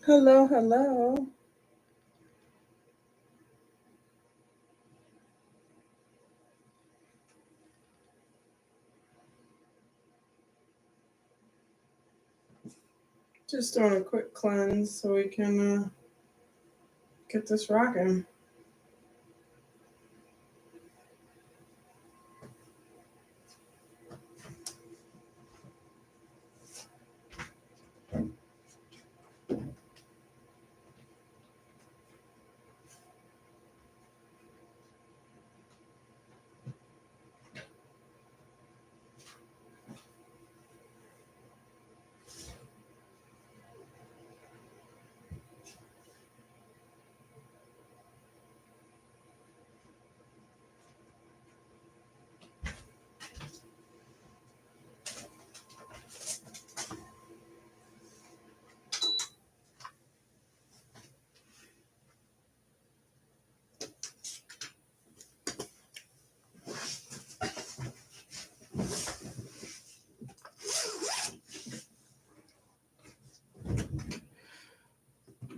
Hello, hello. Just doing a quick cleanse so we can get this rocking.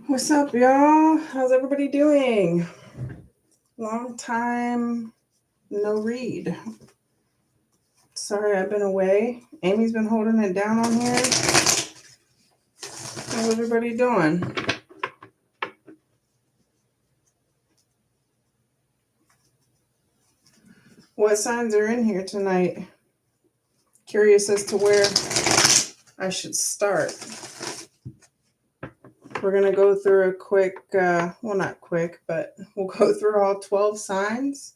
What's up, y'all? How's everybody doing? Long time no read. Sorry, I've been away. Amy's been holding it down on here. How's everybody doing? What signs are in here tonight? Curious as to where I should start. We're going to go through a quick, not quick, but we'll go through all 12 signs.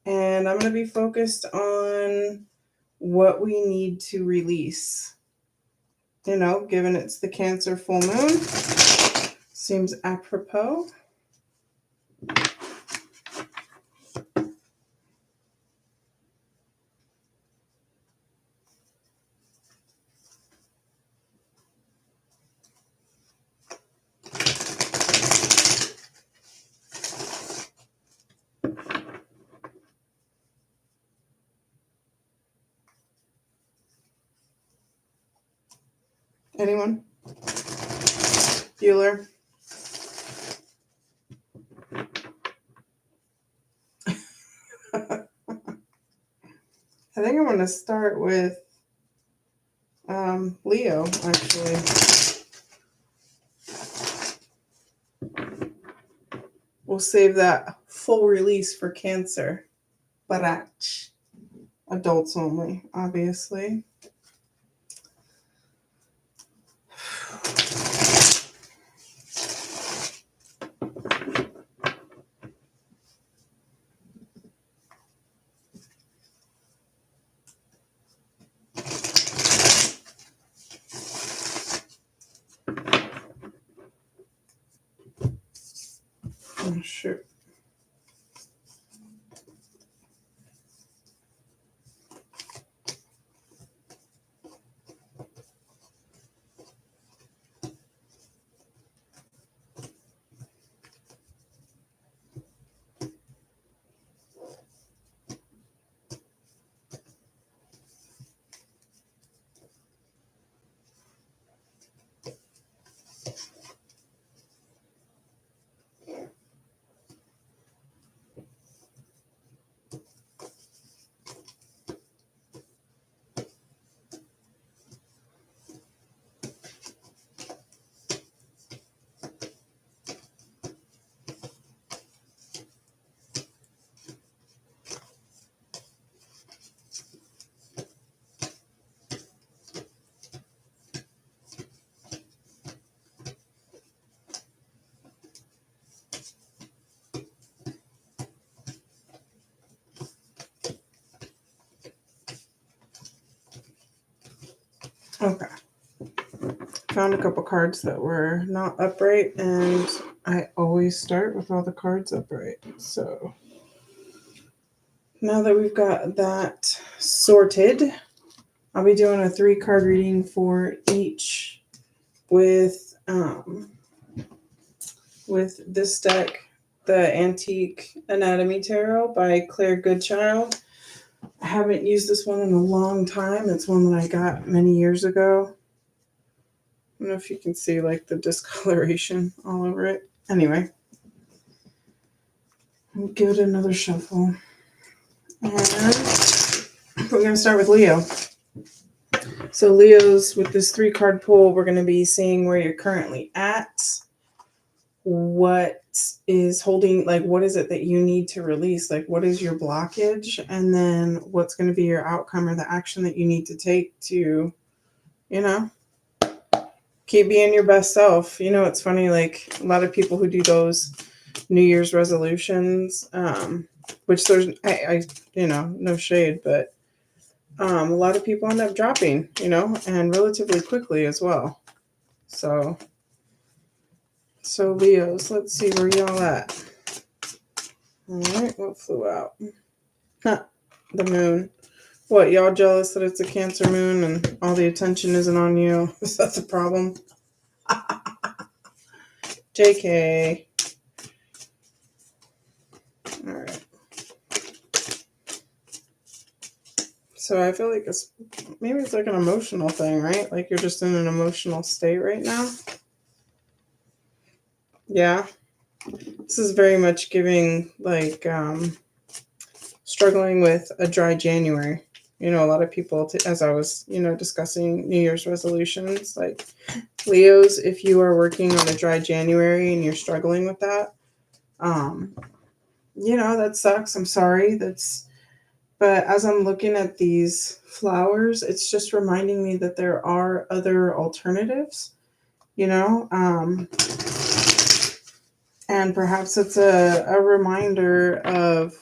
And I'm going to be focused on what we need to release. You know, given it's the Cancer full moon, seems apropos. Anyone? Bueller? I think I'm going to start with Leo, actually. We'll save that full release for Cancer. Barach. Adults only, obviously. Oh, shoot. Okay. Found a couple cards that were not upright, and I always start with all the cards upright. So now that we've got that sorted, I'll be doing a 3-card reading for each with this deck, the Antique Anatomy Tarot by Claire Goodchild. I haven't used this one in a long time. It's one that I got many years ago. don't know if you can see like the discoloration all over it. Anyway, we'll give it another shuffle. And we're going to start with Leo. So Leos, with this 3-card pull, we're going to be seeing where you're currently at. What is holding, like, what is it that you need to release? Like, what is your blockage? And then what's going to be your outcome or the action that you need to take to, keep being your best self. It's funny, like a lot of people who do those New Year's resolutions, which there's, no shade, but a lot of people end up dropping, and relatively quickly as well. So Leos, let's see where y'all at. All right, what flew out? The moon. What, y'all jealous that it's a Cancer moon and all the attention isn't on you? Is that the problem? JK. All right. So I feel like it's like an emotional thing, right? Like you're just in an emotional state right now. Yeah. This is very much giving like struggling with a dry January. A lot of people, as I was, discussing New Year's resolutions, like Leos, if you are working on a dry January and you're struggling with that, that sucks. I'm sorry. But as I'm looking at these flowers, it's just reminding me that there are other alternatives, and perhaps it's a reminder of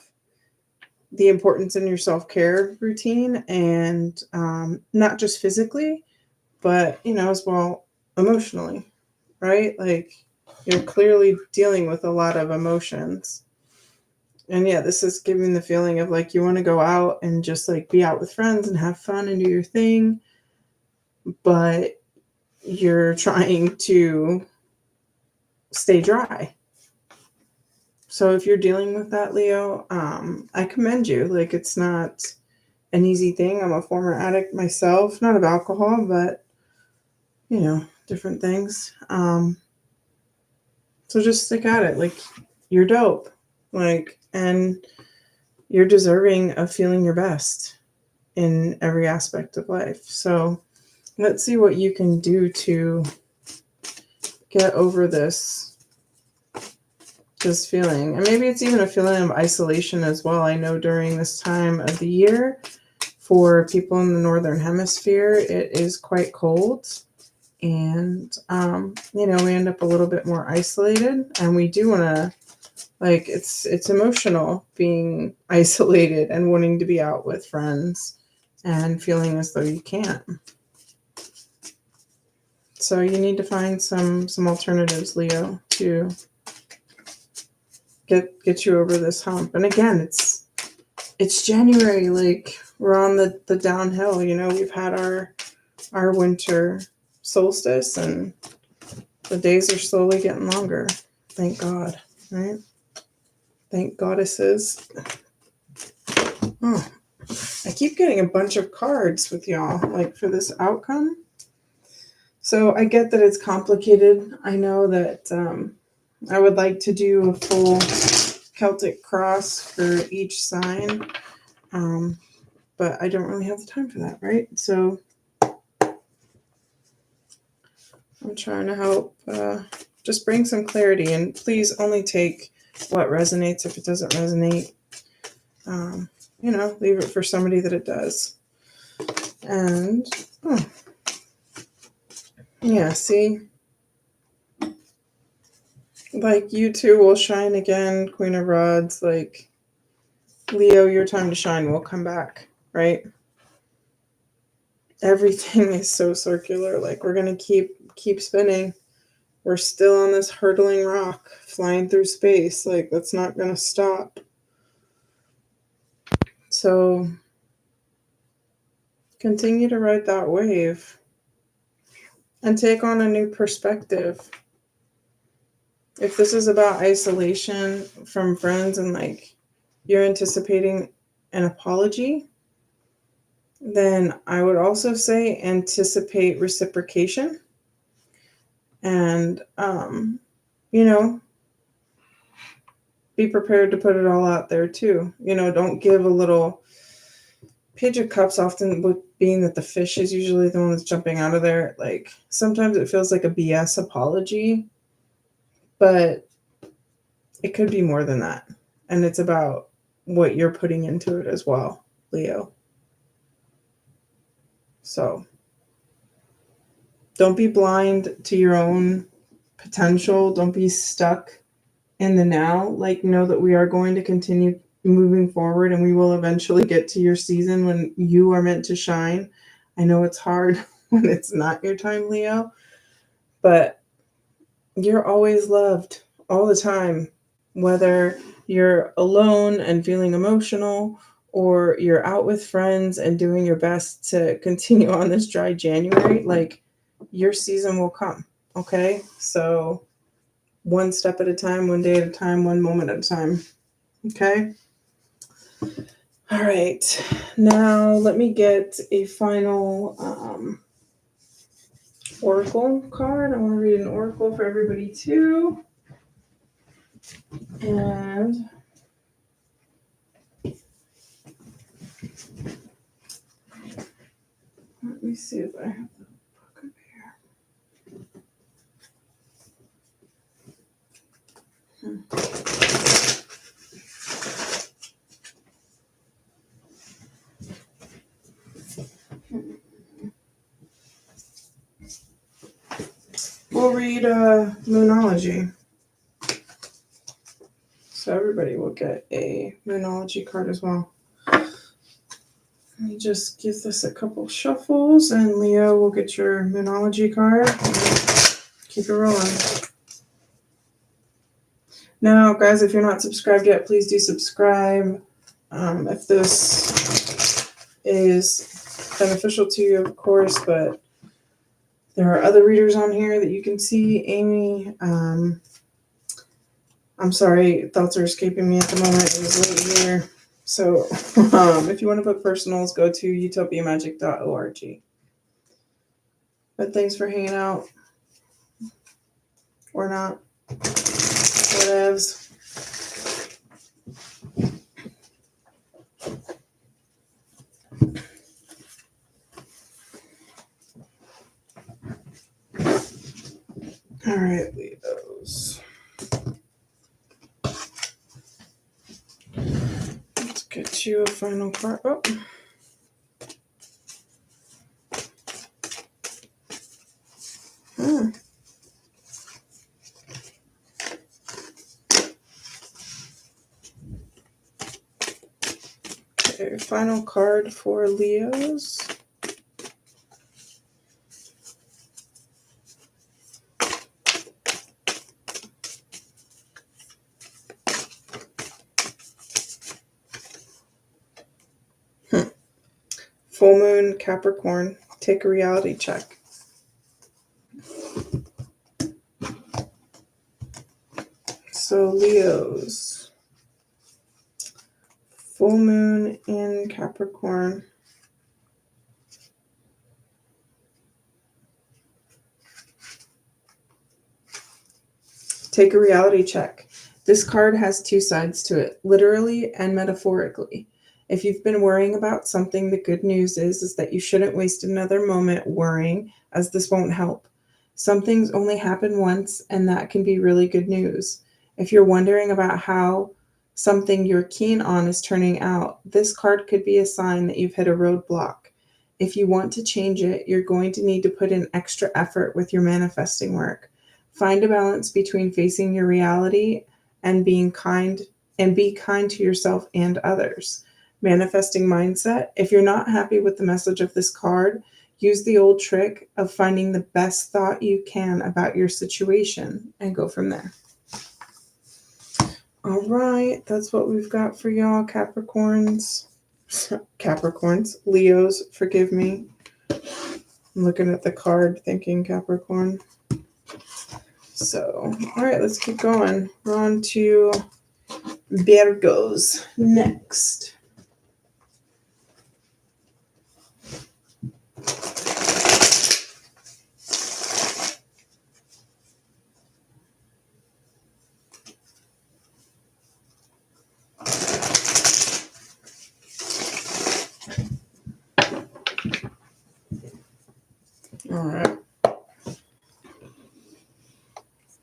the importance in your self-care routine, and not just physically, but, as well emotionally, right? Like you're clearly dealing with a lot of emotions. And yeah, this is giving the feeling of like you want to go out and just like be out with friends and have fun and do your thing, but you're trying to stay dry. So if you're dealing with that, Leo, I commend you. Like it's not an easy thing. I'm a former addict myself, not of alcohol, but different things. So just stick at it. Like you're dope. Like, and you're deserving of feeling your best in every aspect of life. So let's see what you can do to get over this feeling. And maybe it's even a feeling of isolation as well. I know during this time of the year, for people in the Northern Hemisphere, it is quite cold. And, we end up a little bit more isolated. And we do want to, like, it's emotional being isolated and wanting to be out with friends and feeling as though you can't. So you need to find some alternatives, Leo, to get you over this hump. And again, it's January, like we're on the downhill. We've had our winter solstice and the days are slowly getting longer. Thank God, right? Thank goddesses. Oh, I keep getting a bunch of cards with y'all, like for this outcome. So I get that it's complicated. I know that I would like to do a full Celtic cross for each sign, but I don't really have the time for that, right? So I'm trying to help just bring some clarity, and please only take what resonates. If it doesn't resonate, leave it for somebody that it does. And yeah, see, like you too will shine again, Queen of Rods. Like Leo, your time to shine will come back, right? Everything is so circular. Like we're gonna keep spinning. We're still on this hurtling rock, flying through space. Like that's not gonna stop. So continue to ride that wave and take on a new perspective. If this is about isolation from friends and like you're anticipating an apology, then I would also say anticipate reciprocation. And, be prepared to put it all out there too. Don't give a little Page of Cups, often with being that the fish is usually the one that's jumping out of there. Like sometimes it feels like a BS apology, but it could be more than that. And it's about what you're putting into it as well, Leo. So don't be blind to your own potential. Don't be stuck in the now. Like, know that we are going to continue moving forward and we will eventually get to your season when you are meant to shine. I know it's hard when it's not your time, Leo, but you're always loved all the time, whether you're alone and feeling emotional or you're out with friends and doing your best to continue on this dry January. Like, your season will come. Okay. So one step at a time, one day at a time, one moment at a time. Okay. All right. Now let me get a final oracle card. I want to read an oracle for everybody too. And let me see if I have the book up here. We'll read Moonology. So everybody will get a Moonology card as well. Let me just give this a couple shuffles, and Leo will get your Moonology card. Keep it rolling. Now, guys, if you're not subscribed yet, please do subscribe. If this is beneficial to you, of course, but there are other readers on here that you can see. Amy, I'm sorry, thoughts are escaping me at the moment. It was late here. So if you want to put personals, go to utopiamagic.org. But thanks for hanging out. Or not. Whatevs. All right, Leos. Let's get you a final card. Oh. Okay, final card for Leos. Full Moon, Capricorn, take a reality check. So Leos, Full Moon in Capricorn. Take a reality check. This card has two sides to it, literally and metaphorically. If you've been worrying about something, the good news is that you shouldn't waste another moment worrying, as this won't help. Some things only happen once, and that can be really good news. If you're wondering about how something you're keen on is turning out, this card could be a sign that you've hit a roadblock. If you want to change it, you're going to need to put in extra effort with your manifesting work. Find a balance between facing your reality and being kind, and be kind to yourself and others. Manifesting mindset. If you're not happy with the message of this card, use the old trick of finding the best thought you can about your situation and go from there. All right, that's what we've got for y'all, Capricorns. Leos, forgive me. I'm looking at the card thinking Capricorn. So, all right, let's keep going. We're on to Virgos next.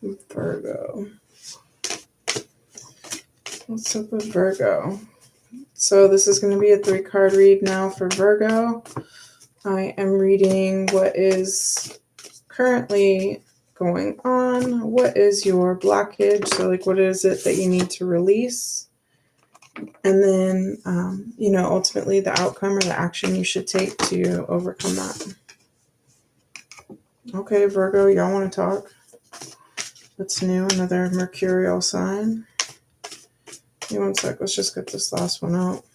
Virgo. What's up with Virgo? So this is going to be a 3-card read now for Virgo. I am reading what is currently going on. What is your blockage? So like, what is it that you need to release? And then, ultimately the outcome or the action you should take to overcome that. Okay, Virgo, y'all want to talk? What's new? Another mercurial sign. Give me one sec. Let's just get this last one out.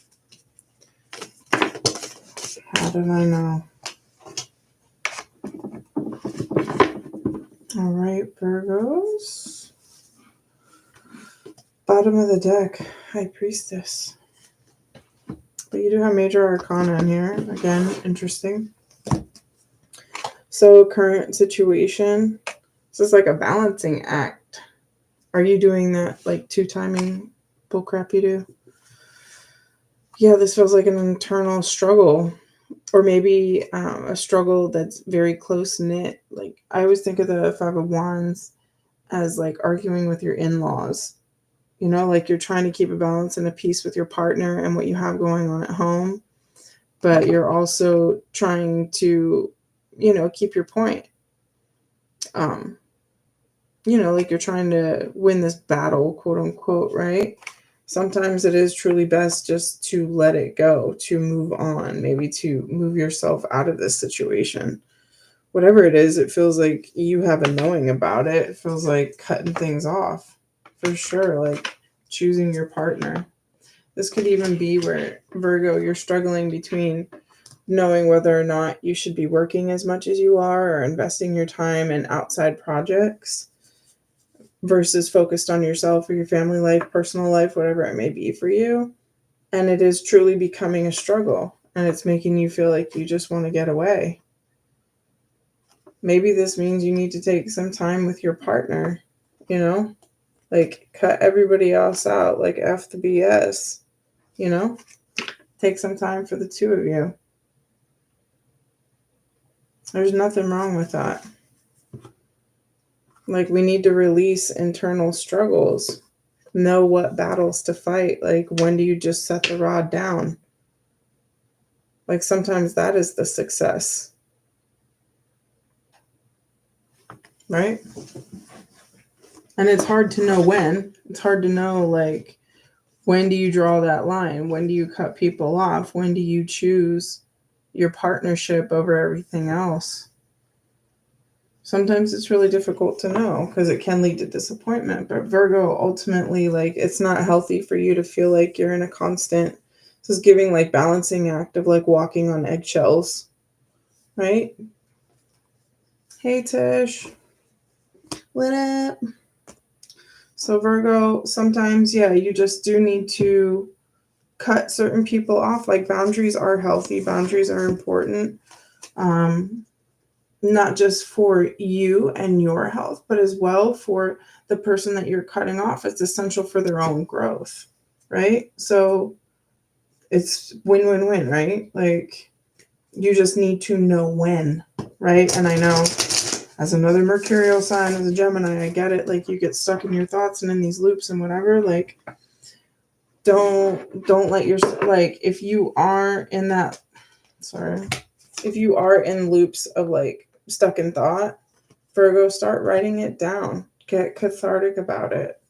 How did I know? All right, Virgos. Bottom of the deck, High Priestess. But you do have major arcana in here. Again, interesting. So current situation. This is like a balancing act. Are you doing that like 2-timing bullcrap you do? Yeah, this feels like an internal struggle. Or maybe a struggle that's very close-knit. Like, I always think of the Five of Wands as like arguing with your in-laws. Like you're trying to keep a balance and a peace with your partner and what you have going on at home. But you're also trying to, keep your point. Like you're trying to win this battle, quote unquote, right? Sometimes it is truly best just to let it go, to move on, maybe to move yourself out of this situation. Whatever it is, it feels like you have a knowing about it. It feels like cutting things off, for sure, like choosing your partner. This could even be where, Virgo, you're struggling between knowing whether or not you should be working as much as you are or investing your time in outside projects versus focused on yourself or your family life, personal life, whatever it may be for you. And it is truly becoming a struggle, and it's making you feel like you just want to get away. Maybe this means you need to take some time with your partner, like cut everybody else out, like F the BS, take some time for the two of you. There's nothing wrong with that. Like, we need to release internal struggles, know what battles to fight. Like, when do you just set the rod down? Like, sometimes that is the success, right? And it's hard to know when. It's hard to know, like, when do you draw that line? When do you cut people off? When do you choose your partnership over everything else? Sometimes it's really difficult to know because it can lead to disappointment. But Virgo, ultimately, like, it's not healthy for you to feel like you're in a constant, this is giving like balancing act of like walking on eggshells, right? Hey, Tish. What up? So Virgo, sometimes, yeah, you just do need to cut certain people off. Like, boundaries are healthy. Boundaries are important. Not just for you and your health, but as well for the person that you're cutting off. It's essential for their own growth, right? So it's win-win-win, right? Like, you just need to know when, right? And I know, as another mercurial sign, as a Gemini, I get it. Like, you get stuck in your thoughts and in these loops and whatever. Like, don't let your, like, if you are in that, if you are in loops of like stuck in thought, Virgo, start writing it down. Get cathartic about it.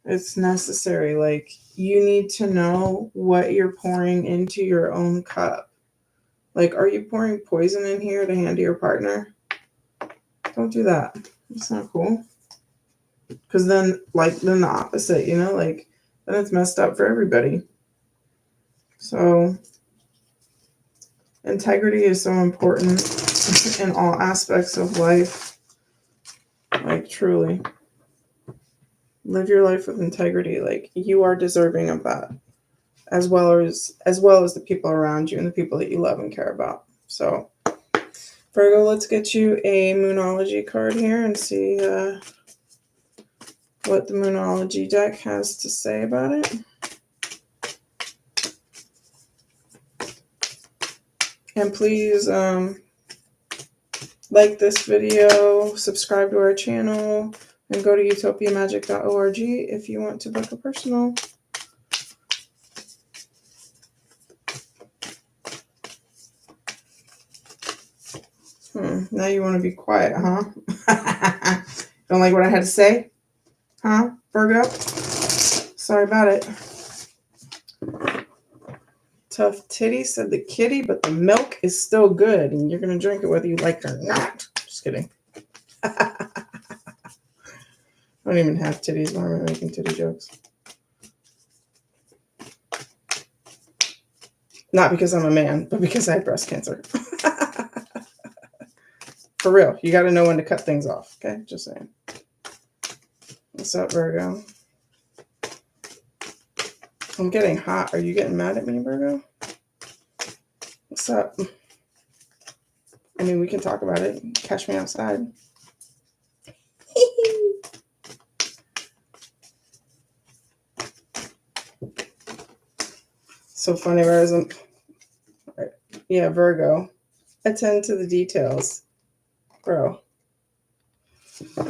It's necessary. Like, you need to know what you're pouring into your own cup. Like, are you pouring poison in here to hand to your partner? Don't do that. It's not cool. Because then the opposite, like, then it's messed up for everybody. So integrity is so important in all aspects of life. Like, truly. Live your life with integrity. Like, you are deserving of that, as well as the people around you and the people that you love and care about. So, Virgo, let's get you a Moonology card here and see what the Moonology deck has to say about it. And please like this video, subscribe to our channel, and go to utopiamagic.org if you want to book a personal. Now you want to be quiet, huh? Don't like what I had to say? Huh, Virgo? Sorry about it. Tough Titty said the kitty, but the milk is still good, and you're going to drink it whether you like it or not. Just kidding. I don't even have titties. Why am I making titty jokes? Not because I'm a man, but because I have breast cancer. For real. You got to know when to cut things off. Okay? Just saying. What's up, Virgo? I'm getting hot. Are you getting mad at me, Virgo? What's up? I mean, we can talk about it. Catch me outside. So funny, where isn't? Yeah, Virgo. Attend to the details. Bro. All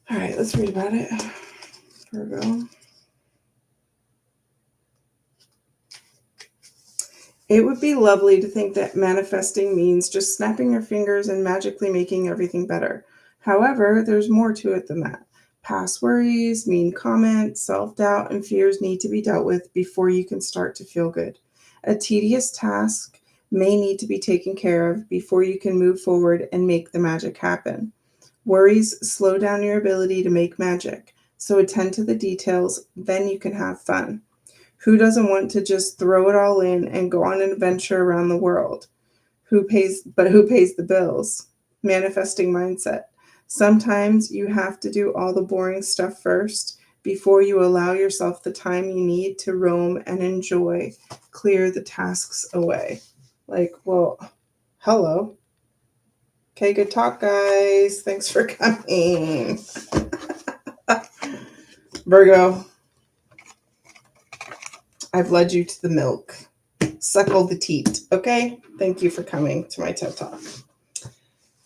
right, let's read about it. Virgo. It would be lovely to think that manifesting means just snapping your fingers and magically making everything better. However, there's more to it than that. Past worries, mean comments, self-doubt, and fears need to be dealt with before you can start to feel good. A tedious task may need to be taken care of before you can move forward and make the magic happen. Worries slow down your ability to make magic, so attend to the details, then you can have fun. Who doesn't want to just throw it all in and go on an adventure around the world? Who pays the bills? Manifesting mindset. Sometimes you have to do all the boring stuff first before you allow yourself the time you need to roam and enjoy. Clear the tasks away. Like, well, hello. Okay, good talk, guys. Thanks for coming. Virgo, I've led you to the milk. Suckle the teat, okay? Thank you for coming to my TED Talk.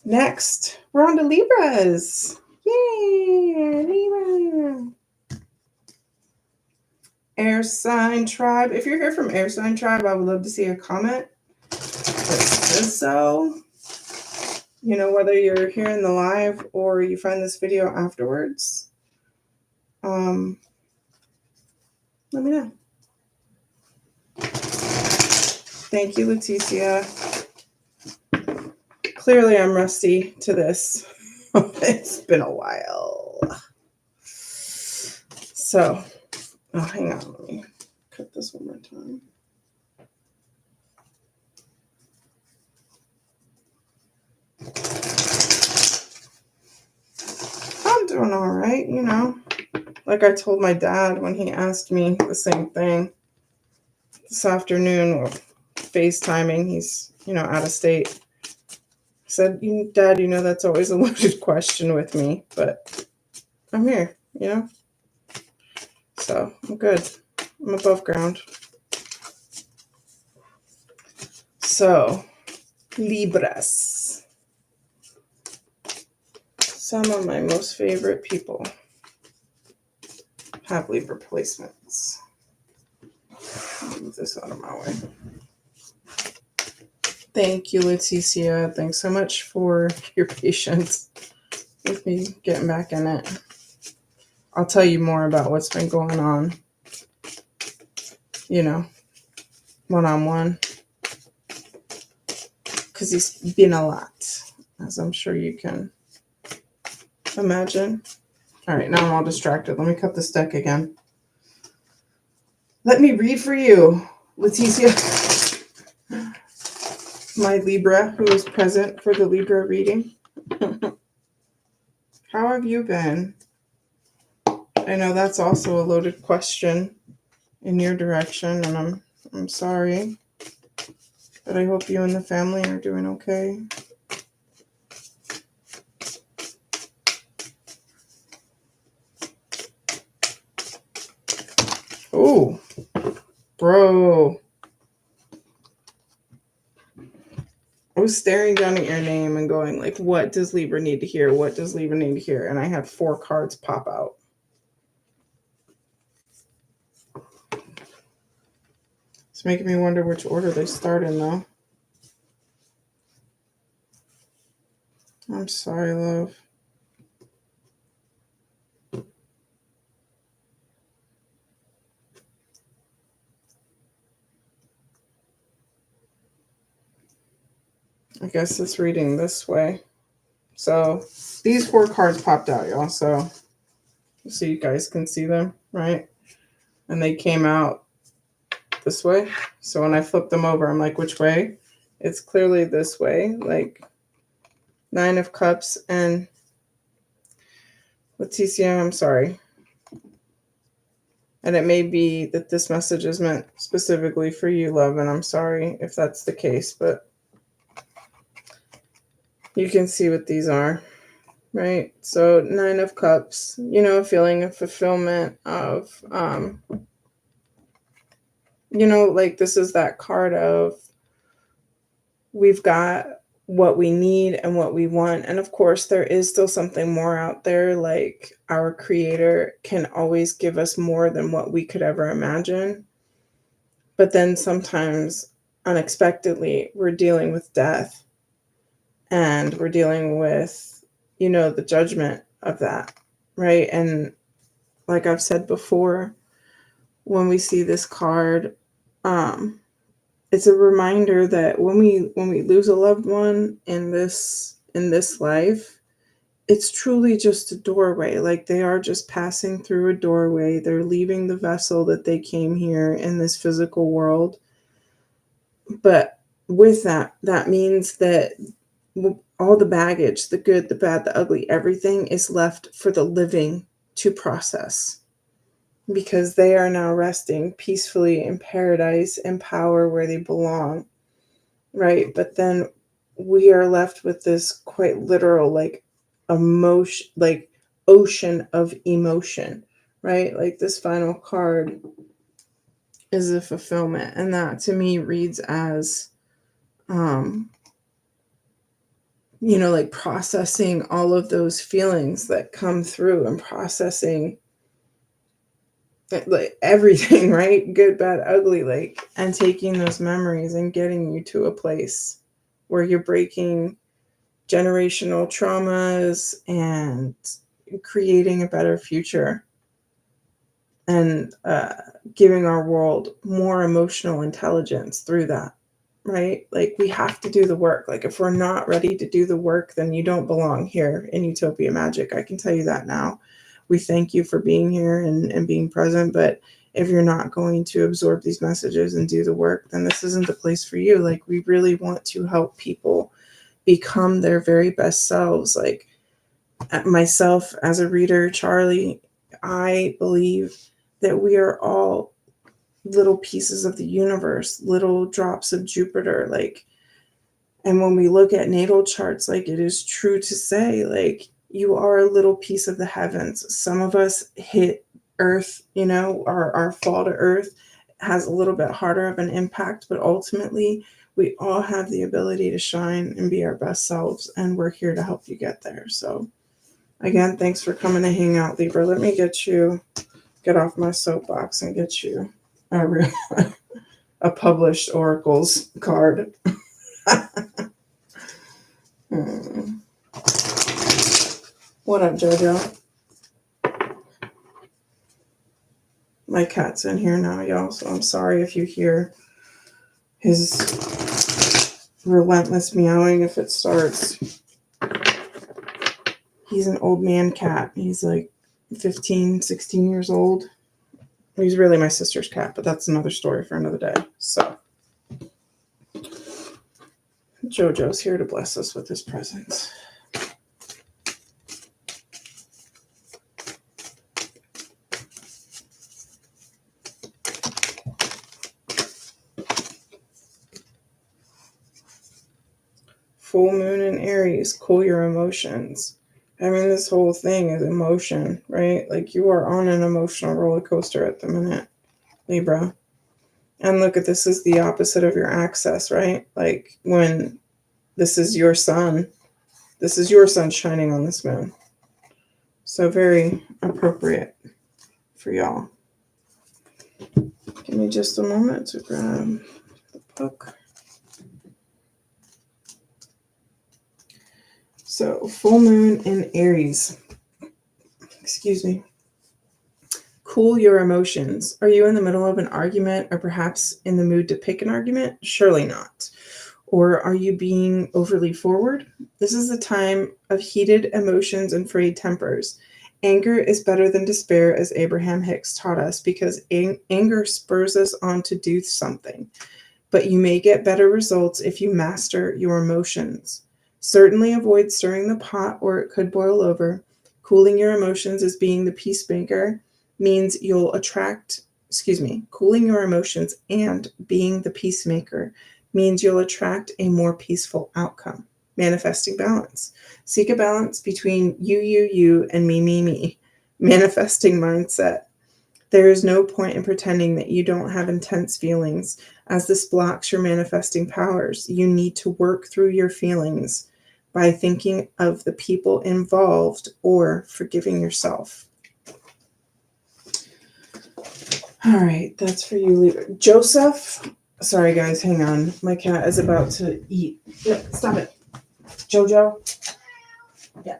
Next, we're on to Libras. Yay, Libra. Air sign tribe. If you're here from air sign tribe, I would love to see a comment that says so. You know, whether you're here in the live or you find this video afterwards, let me know. Thank you, Leticia. Clearly, I'm rusty to this. It's been a while. So, oh, hang on. Let me cut this one more time. I'm doing all right, you know. Like I told my dad when he asked me the same thing this afternoon, or FaceTiming. He's, out of state. I said, Dad, that's always a loaded question with me, but I'm here, So I'm good. I'm above ground. So, Libras. Some of my most favorite people have Libra placements. Move this out of my way. Thank you, Leticia. Thanks so much for your patience with me getting back in it. I'll tell you more about what's been going on, one-on-one. Because it's been a lot, as I'm sure you can imagine. All right, now I'm all distracted. Let me cut this deck again. Let me read for you, Leticia, my Libra, who is present for the Libra reading. How have you been? I know that's also a loaded question in your direction, and I'm sorry, but I hope you and the family are doing okay. Oh, bro. was staring down at your name and going like, what does Libra need to hear? What does Libra need to hear? And I had 4 cards pop out. It's making me wonder which order they start in, though. I'm sorry, love. I guess it's reading this way. So these 4 cards popped out, y'all. So you guys can see them, right? And they came out this way. So when I flip them over, I'm like, which way? It's clearly this way, like 9 of Cups and Leticia, I'm sorry. And it may be that this message is meant specifically for you, love, and I'm sorry if that's the case, but you can see what these are, right? So 9 of Cups, you know, a feeling of fulfillment of, you know, like this is that card of we've got what we need and what we want. And of course, there is still something more out there. Like our creator can always give us more than what we could ever imagine. But then sometimes unexpectedly, we're dealing with death and we're dealing with, you know, the judgment of that. Right. And like I've said before, when we see this card, it's a reminder that when we lose a loved one in this life, it's truly just a doorway. Like they are just passing through a doorway. They're leaving the vessel that they came here in this physical world. But with that means that all the baggage, the good, the bad, the ugly, everything is left for the living to process. Because they are now resting peacefully in paradise and power where they belong, right? But then we are left with this quite literal, like, emotion, like ocean of emotion, right? Like this final card is a fulfillment, and that to me reads as, you know, like processing all of those feelings that come through and processing like everything, right? Good, bad, ugly, like, and taking those memories and getting you to a place where you're breaking generational traumas and creating a better future and giving our world more emotional intelligence through that, right? Like we have to do the work. Like if we're not ready to do the work, then you don't belong here in Utopia Magic. I can tell you that now. We thank you for being here and being present, but if you're not going to absorb these messages and do the work, then this isn't the place for you. Like we really want to help people become their very best selves. Like myself as a reader, Charlie, I believe that we are all little pieces of the universe, little drops of Jupiter. Like, and when we look at natal charts, like it is true to say, like, you are a little piece of the heavens. Some of us hit Earth, you know, our fall to Earth has a little bit harder of an impact, but ultimately we all have the ability to shine and be our best selves, and we're here to help you get there. So again, thanks for coming to hang out, Libra. Let me get off my soapbox and get you a published Oracles card. What up, JoJo? My cat's in here now, y'all, so I'm sorry if you hear his relentless meowing if it starts. He's an old man cat. He's like 15, 16 years old. He's really my sister's cat, but that's another story for another day. So JoJo's here to bless us with his presence. Full moon in Aries, cool your emotions. I mean, this whole thing is emotion, right? Like you are on an emotional roller coaster at the minute, Libra. And look at this is the opposite of your access, right? Like when this is your sun. This is your sun shining on this moon. So very appropriate for y'all. Give me just a moment to grab the book. So, full moon in Aries. Excuse me. Cool your emotions. Are you in the middle of an argument or perhaps in the mood to pick an argument? Surely not. Or are you being overly forward? This is a time of heated emotions and frayed tempers. Anger is better than despair, as Abraham Hicks taught us, because anger spurs us on to do something. But you may get better results if you master your emotions. Certainly avoid stirring the pot or it could boil over. Cooling your emotions as being the peacemaker means you'll cooling your emotions and being the peacemaker means you'll attract a more peaceful outcome. Manifesting balance. Seek a balance between you, and me. Manifesting mindset. There is no point in pretending that you don't have intense feelings, as this blocks your manifesting powers. You need to work through your feelings by thinking of the people involved or forgiving yourself. All right, that's for you, Libra. Joseph, sorry guys, hang on. My cat is about to eat. Yeah, stop it. Jojo? Yeah.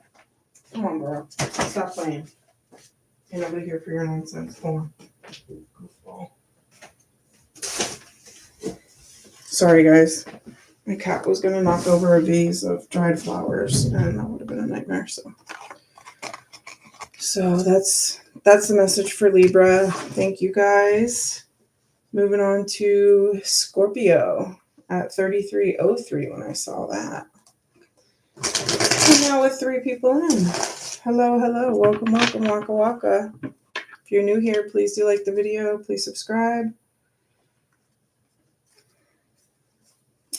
Come on, bro. Stop playing. Ain't nobody here for your nonsense. Hold on. Sorry, guys. My cat was going to knock over a vase of dried flowers, and that would have been a nightmare. So that's the message for Libra. Thank you, guys. Moving on to Scorpio at 3303 when I saw that. And now with 3 people in. Hello. Welcome. Waka waka. If you're new here, please do like the video. Please subscribe.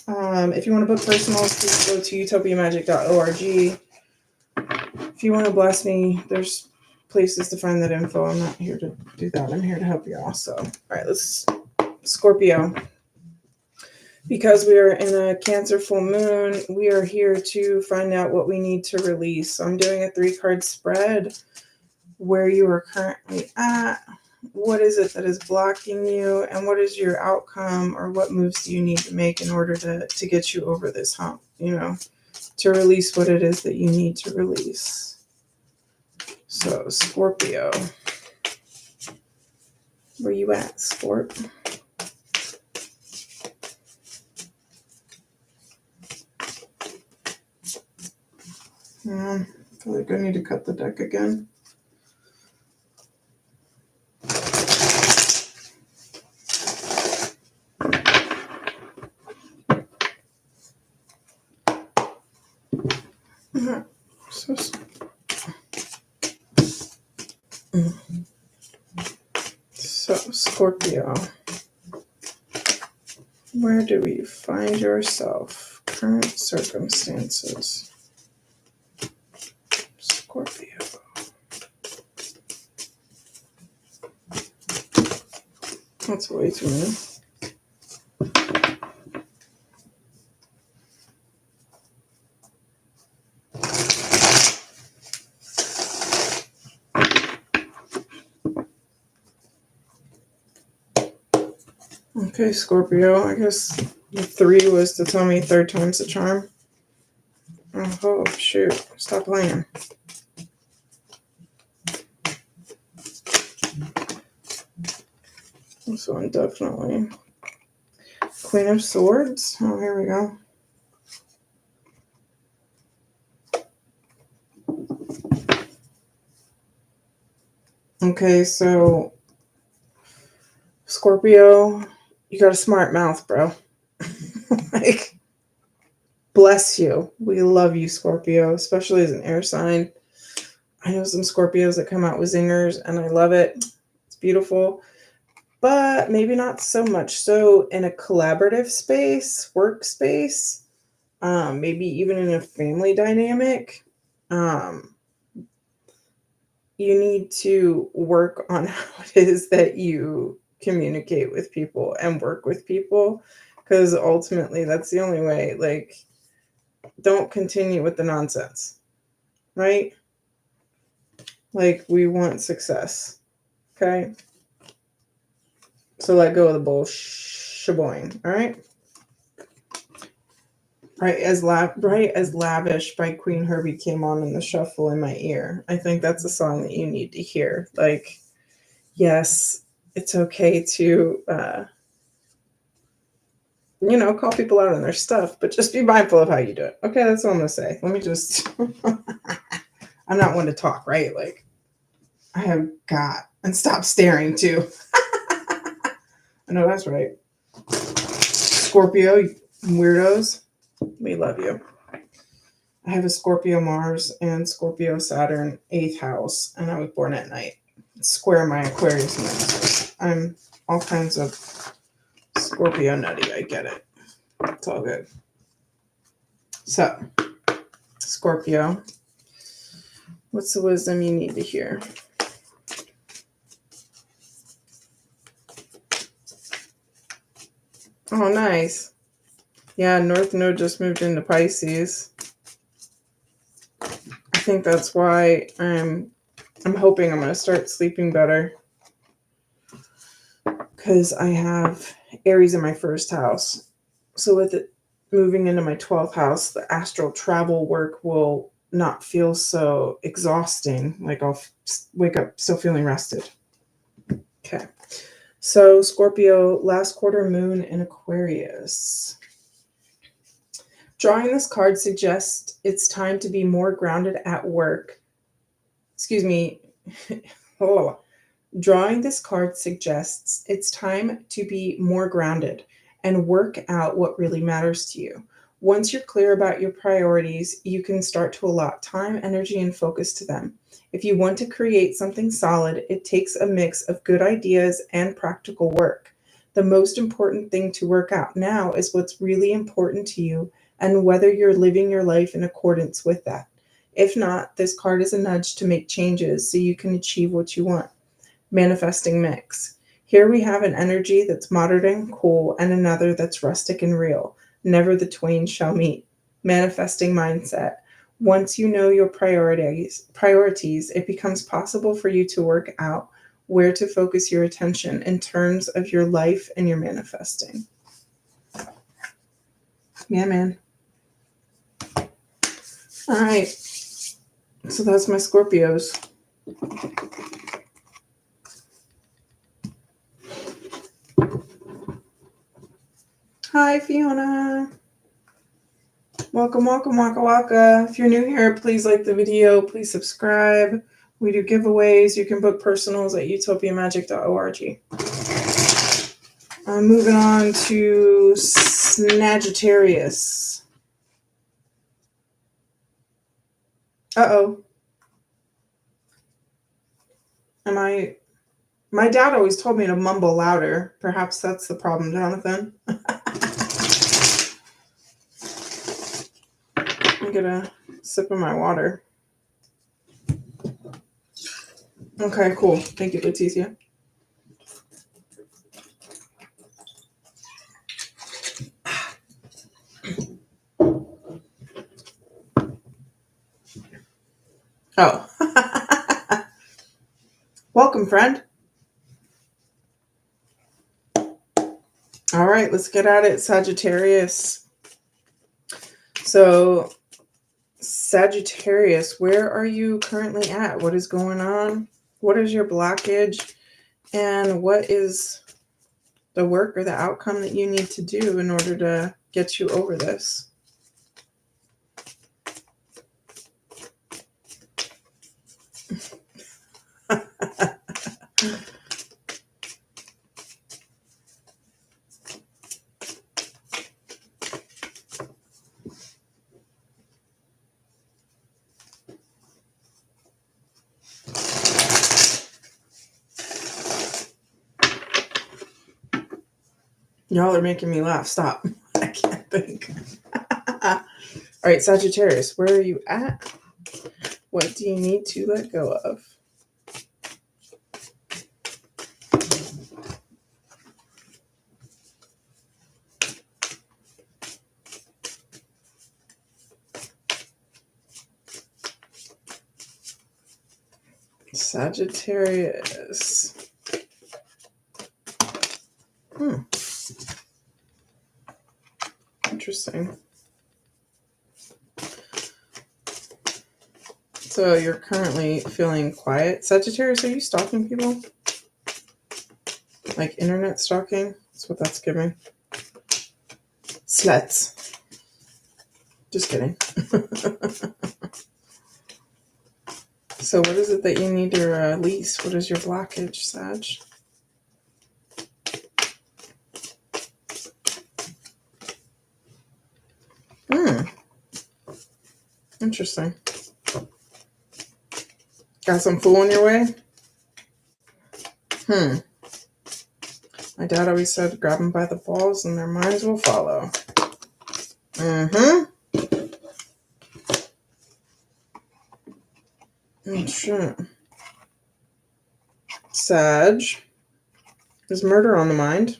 If you want to book personals, please go to utopiamagic.org. If you want to bless me, there's places to find that info. I'm not here to do that. I'm here to help you all. So, all right, let's Scorpio. Because we are in a Cancer full moon, we are here to find out what we need to release. So I'm doing a 3-card spread. Where you are currently at, what is it that is blocking you, and what is your outcome, or what moves do you need to make in order to get you over this hump, to release what it is that you need to release. So, Scorpio. Where you at, Scorp? I feel like I need to cut the deck again. So, Scorpio, where do you find yourself? Current circumstances. Scorpio. That's way too many. Okay, Scorpio, I guess the 3 was to tell me 3rd time's the charm. Oh, shoot. Stop playing. This one definitely. Queen of Swords. Oh, here we go. Okay, so Scorpio, you got a smart mouth, bro. Like, bless you. We love you, Scorpio, especially as an air sign. I know some Scorpios that come out with zingers, and I love it. It's beautiful. But maybe not so much. So in a collaborative space, workspace, maybe even in a family dynamic, you need to work on how it is that you communicate with people and work with people, because ultimately that's the only way. Like, don't continue with the nonsense, right? Like, we want success, okay? So let go of the bullshit, all right? Bright as Lavish by Queen Herbie came on in the shuffle in my ear. I think that's a song that you need to hear. Like, yes, it's okay to, call people out on their stuff, but just be mindful of how you do it. Okay, that's all I'm going to say. Let me just, I'm not one to talk, right? Like, I have got, and stop staring too. I know that's right. Scorpio, weirdos, we love you. I have a Scorpio Mars and Scorpio Saturn 8th house, and I was born at night. Square my Aquarius moon. I'm all kinds of Scorpio nutty. I get it. It's all good. So, Scorpio, what's the wisdom you need to hear? Oh, nice. Yeah, North Node just moved into Pisces. I think that's why I'm hoping I'm going to start sleeping better, because I have Aries in my first house. So with it moving into my 12th house, the astral travel work will not feel so exhausting. Like, I'll wake up still feeling rested. Okay. So Scorpio, last quarter moon in Aquarius. Drawing this card suggests it's time to be more grounded at work. Excuse me. Drawing this card suggests it's time to be more grounded and work out what really matters to you. Once you're clear about your priorities, you can start to allot time, energy, and focus to them. If you want to create something solid, it takes a mix of good ideas and practical work. The most important thing to work out now is what's really important to you and whether you're living your life in accordance with that. If not, this card is a nudge to make changes so you can achieve what you want. Manifesting mix. Here we have an energy that's modern and cool and another that's rustic and real. Never the twain shall meet. Manifesting mindset. Once you know your priorities, it becomes possible for you to work out where to focus your attention in terms of your life and your manifesting. Yeah, man. All right. So that's my Scorpios. Hi, Fiona. Welcome, welcome, waka waka. If you're new here, please like the video. Please subscribe. We do giveaways. You can book personals at utopiamagic.org. Moving on to Sagittarius. Uh-oh. My dad always told me to mumble louder. Perhaps that's the problem, Jonathan. I'm gonna sip of my water. Okay, cool. Thank you, Leticia. Oh. Welcome, friend. All right, let's get at it, Sagittarius. So, Sagittarius, where are you currently at? What is going on? What is your blockage? And what is the work or the outcome that you need to do in order to get you over this? Y'all are making me laugh. Stop. I can't think. All right, Sagittarius, where are you at? What do you need to let go of? Sagittarius. Interesting. So you're currently feeling quiet. Sagittarius, are you stalking people? Like internet stalking? That's what that's giving. Sluts. Just kidding. So what is it that you need to release? What is your blockage, Sag? Interesting. Got some fool in your way? My dad always said, grab them by the balls and their minds will follow. Sure. Sag. Is murder on the mind?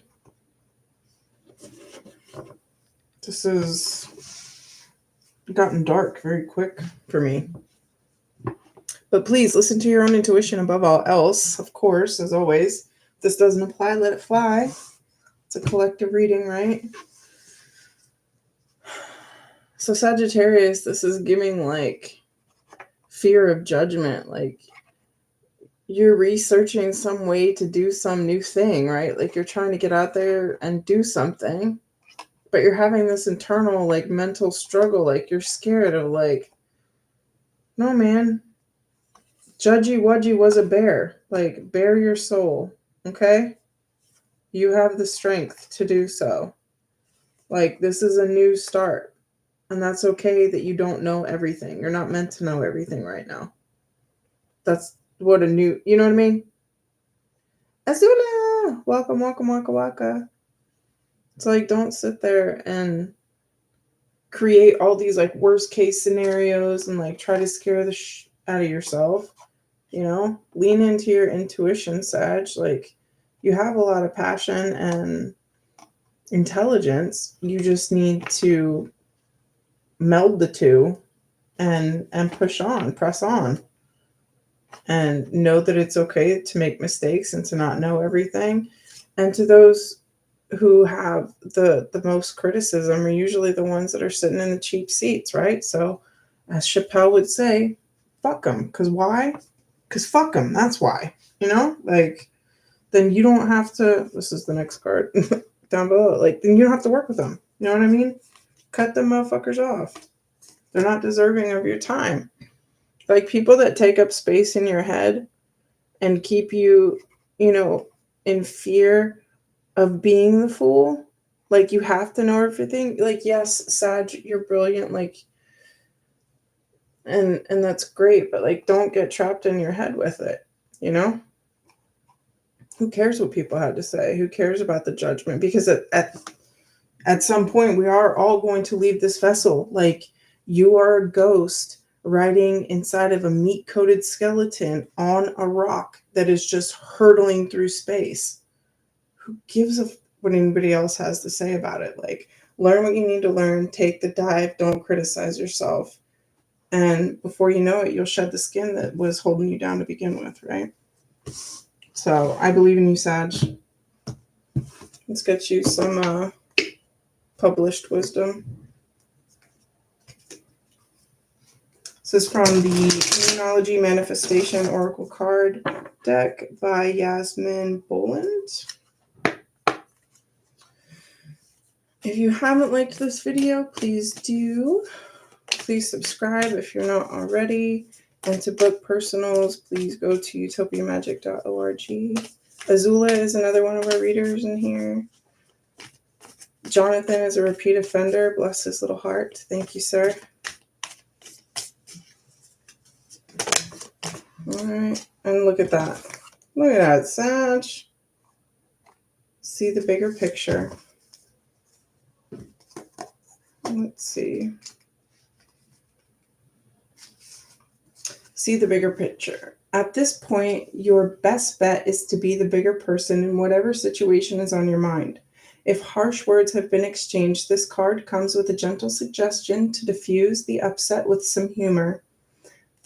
This has gotten dark very quick for me. But please listen to your own intuition above all else, of course, as always. If this doesn't apply, let it fly. It's a collective reading, right? So Sagittarius, this is giving like fear of judgment. Like you're researching some way to do some new thing, right? Like you're trying to get out there and do something, but you're having this internal like mental struggle. Like you're scared of like, no, man, Judgy Wudgy was a bear. Like, bare your soul, okay? You have the strength to do so. Like, this is a new start. And that's okay that you don't know everything. You're not meant to know everything right now. That's what a new, you know what I mean? Azula! Welcome, welcome, waka waka. It's like, don't sit there and create all these, like, worst case scenarios and, like, try to scare the out of yourself. You know, lean into your intuition, Sag. Like, you have a lot of passion and intelligence. You just need to meld the two and push on, press on, and know that it's okay to make mistakes and to not know everything. And to those who have the most criticism are usually the ones that are sitting in the cheap seats, right? So, as Chappelle would say, fuck them. Because why? Because fuck them. That's why. You know? Like, then you don't have to. This is the next card down below. Like, then you don't have to work with them. You know what I mean? Cut them motherfuckers off. They're not deserving of your time. Like, people that take up space in your head and keep you, you know, in fear of being the fool. Like, you have to know everything. Like, yes, Sag, you're brilliant. Like, and that's great. But, like, don't get trapped in your head with it, you know? Who cares what people had to say? Who cares about the judgment? Because at some point, we are all going to leave this vessel. Like, you are a ghost riding inside of a meat-coated skeleton on a rock that is just hurtling through space. Who gives a what anybody else has to say about it? Like, learn what you need to learn, take the dive, don't criticize yourself. And before you know it, you'll shed the skin that was holding you down to begin with, right? So I believe in you, Sag. Let's get you some published wisdom. This is from the Numerology Manifestation Oracle card deck by Yasmin Boland. If you haven't liked this video, please do. Please subscribe if you're not already. And to book personals, please go to utopiamagic.org. Azula is another one of our readers in here. Jonathan is a repeat offender. Bless his little heart. Thank you, sir. All right. And look at that. Look at that, Sag. See the bigger picture. Let's see. See the bigger picture. At this point, your best bet is to be the bigger person in whatever situation is on your mind. If harsh words have been exchanged, this card comes with a gentle suggestion to diffuse the upset with some humor.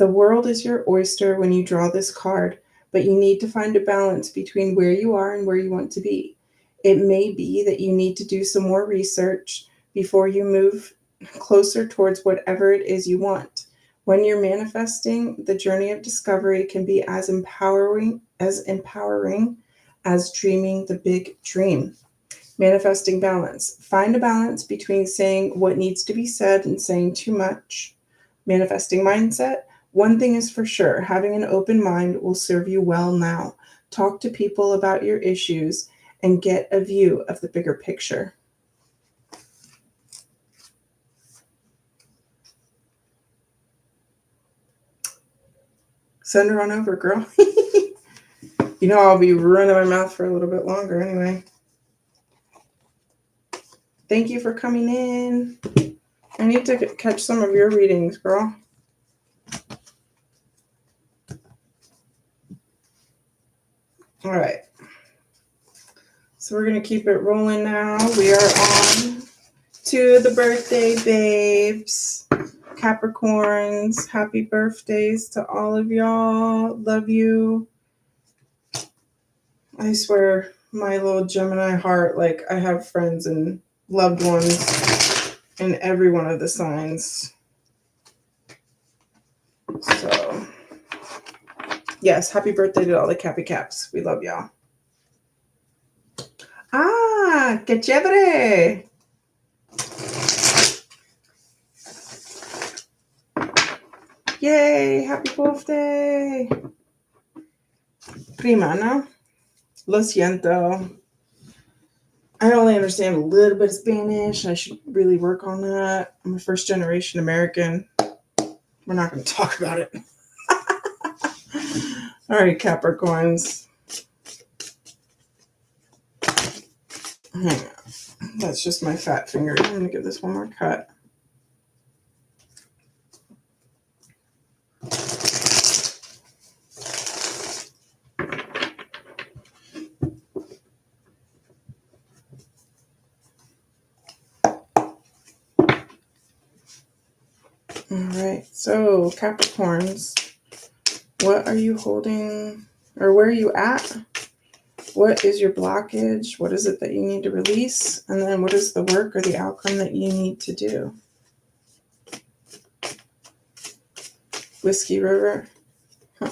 The world is your oyster when you draw this card, but you need to find a balance between where you are and where you want to be. It may be that you need to do some more research before you move closer towards whatever it is you want. When you're manifesting, the journey of discovery can be as dreaming the big dream. Manifesting balance. Find a balance between saying what needs to be said and saying too much. Manifesting mindset. One thing is for sure, having an open mind will serve you well now. Talk to people about your issues and get a view of the bigger picture. Send her on over, girl. You know I'll be running my mouth for a little bit longer anyway. Thank you for coming in. I need to catch some of your readings, girl. All right. So we're going to keep it rolling now. We are on to the birthday babes. Capricorns, happy birthdays to all of y'all. Love you. I swear, my little Gemini heart, like I have friends and loved ones in every one of the signs. So, yes, happy birthday to all the Cappy Caps. We love y'all. Ah, que chévere. Yay, happy birthday. Prima, no? Lo siento. I only understand a little bit of Spanish. I should really work on that. I'm a first generation American. We're not going to talk about it. All right, Capricorns. Hang on. That's just my fat finger. I'm going to give this one more cut. All right, so Capricorns, what are you holding, or where are you at? What is your blockage? What is it that you need to release? And then what is the work or the outcome that you need to do? Whiskey River. Huh.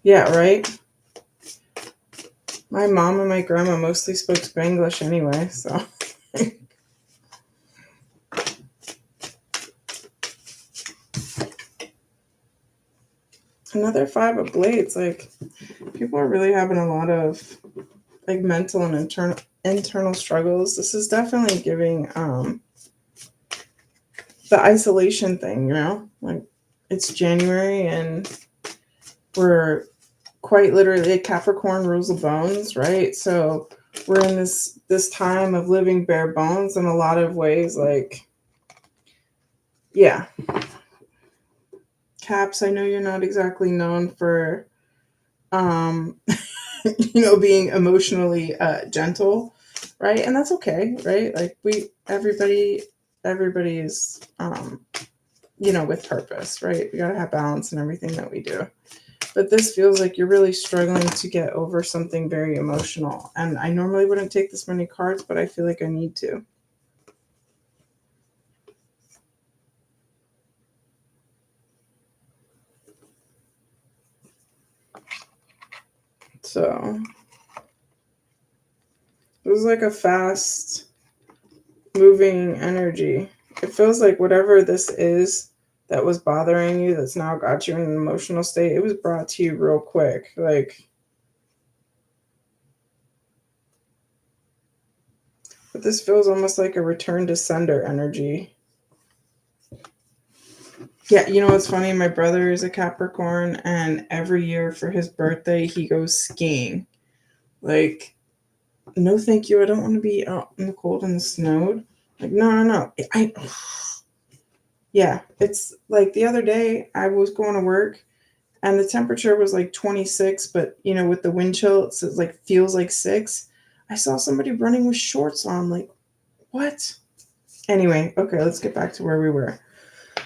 Yeah, right? My mom and my grandma mostly spoke Spanglish anyway, so. Another 5 of Blades. Like, people are really having a lot of like mental and internal struggles. This is definitely giving the isolation thing, you know? Like, it's January and we're quite literally, Capricorn rules the bones, right? So we're in this time of living bare bones in a lot of ways. Like, yeah, Caps, I know you're not exactly known for being emotionally gentle, right? And that's okay, right? Like, everybody is with purpose, right? We got to have balance in everything that we do. But this feels like you're really struggling to get over something very emotional. And I normally wouldn't take this many cards, but I feel like I need to. So, it was like a fast moving energy. It feels like whatever this is that was bothering you, that's now got you in an emotional state, it was brought to you real quick. Like, but this feels almost like a return to sender energy. Yeah, you know what's funny? My brother is a Capricorn, and every year for his birthday, he goes skiing. Like, no thank you. I don't want to be out in the cold and the snow. Like, no. Yeah, it's like the other day I was going to work and the temperature was like 26, but you know, with the wind chill, it's like feels like 6. I saw somebody running with shorts on. Like, what? Anyway, okay, let's get back to where we were.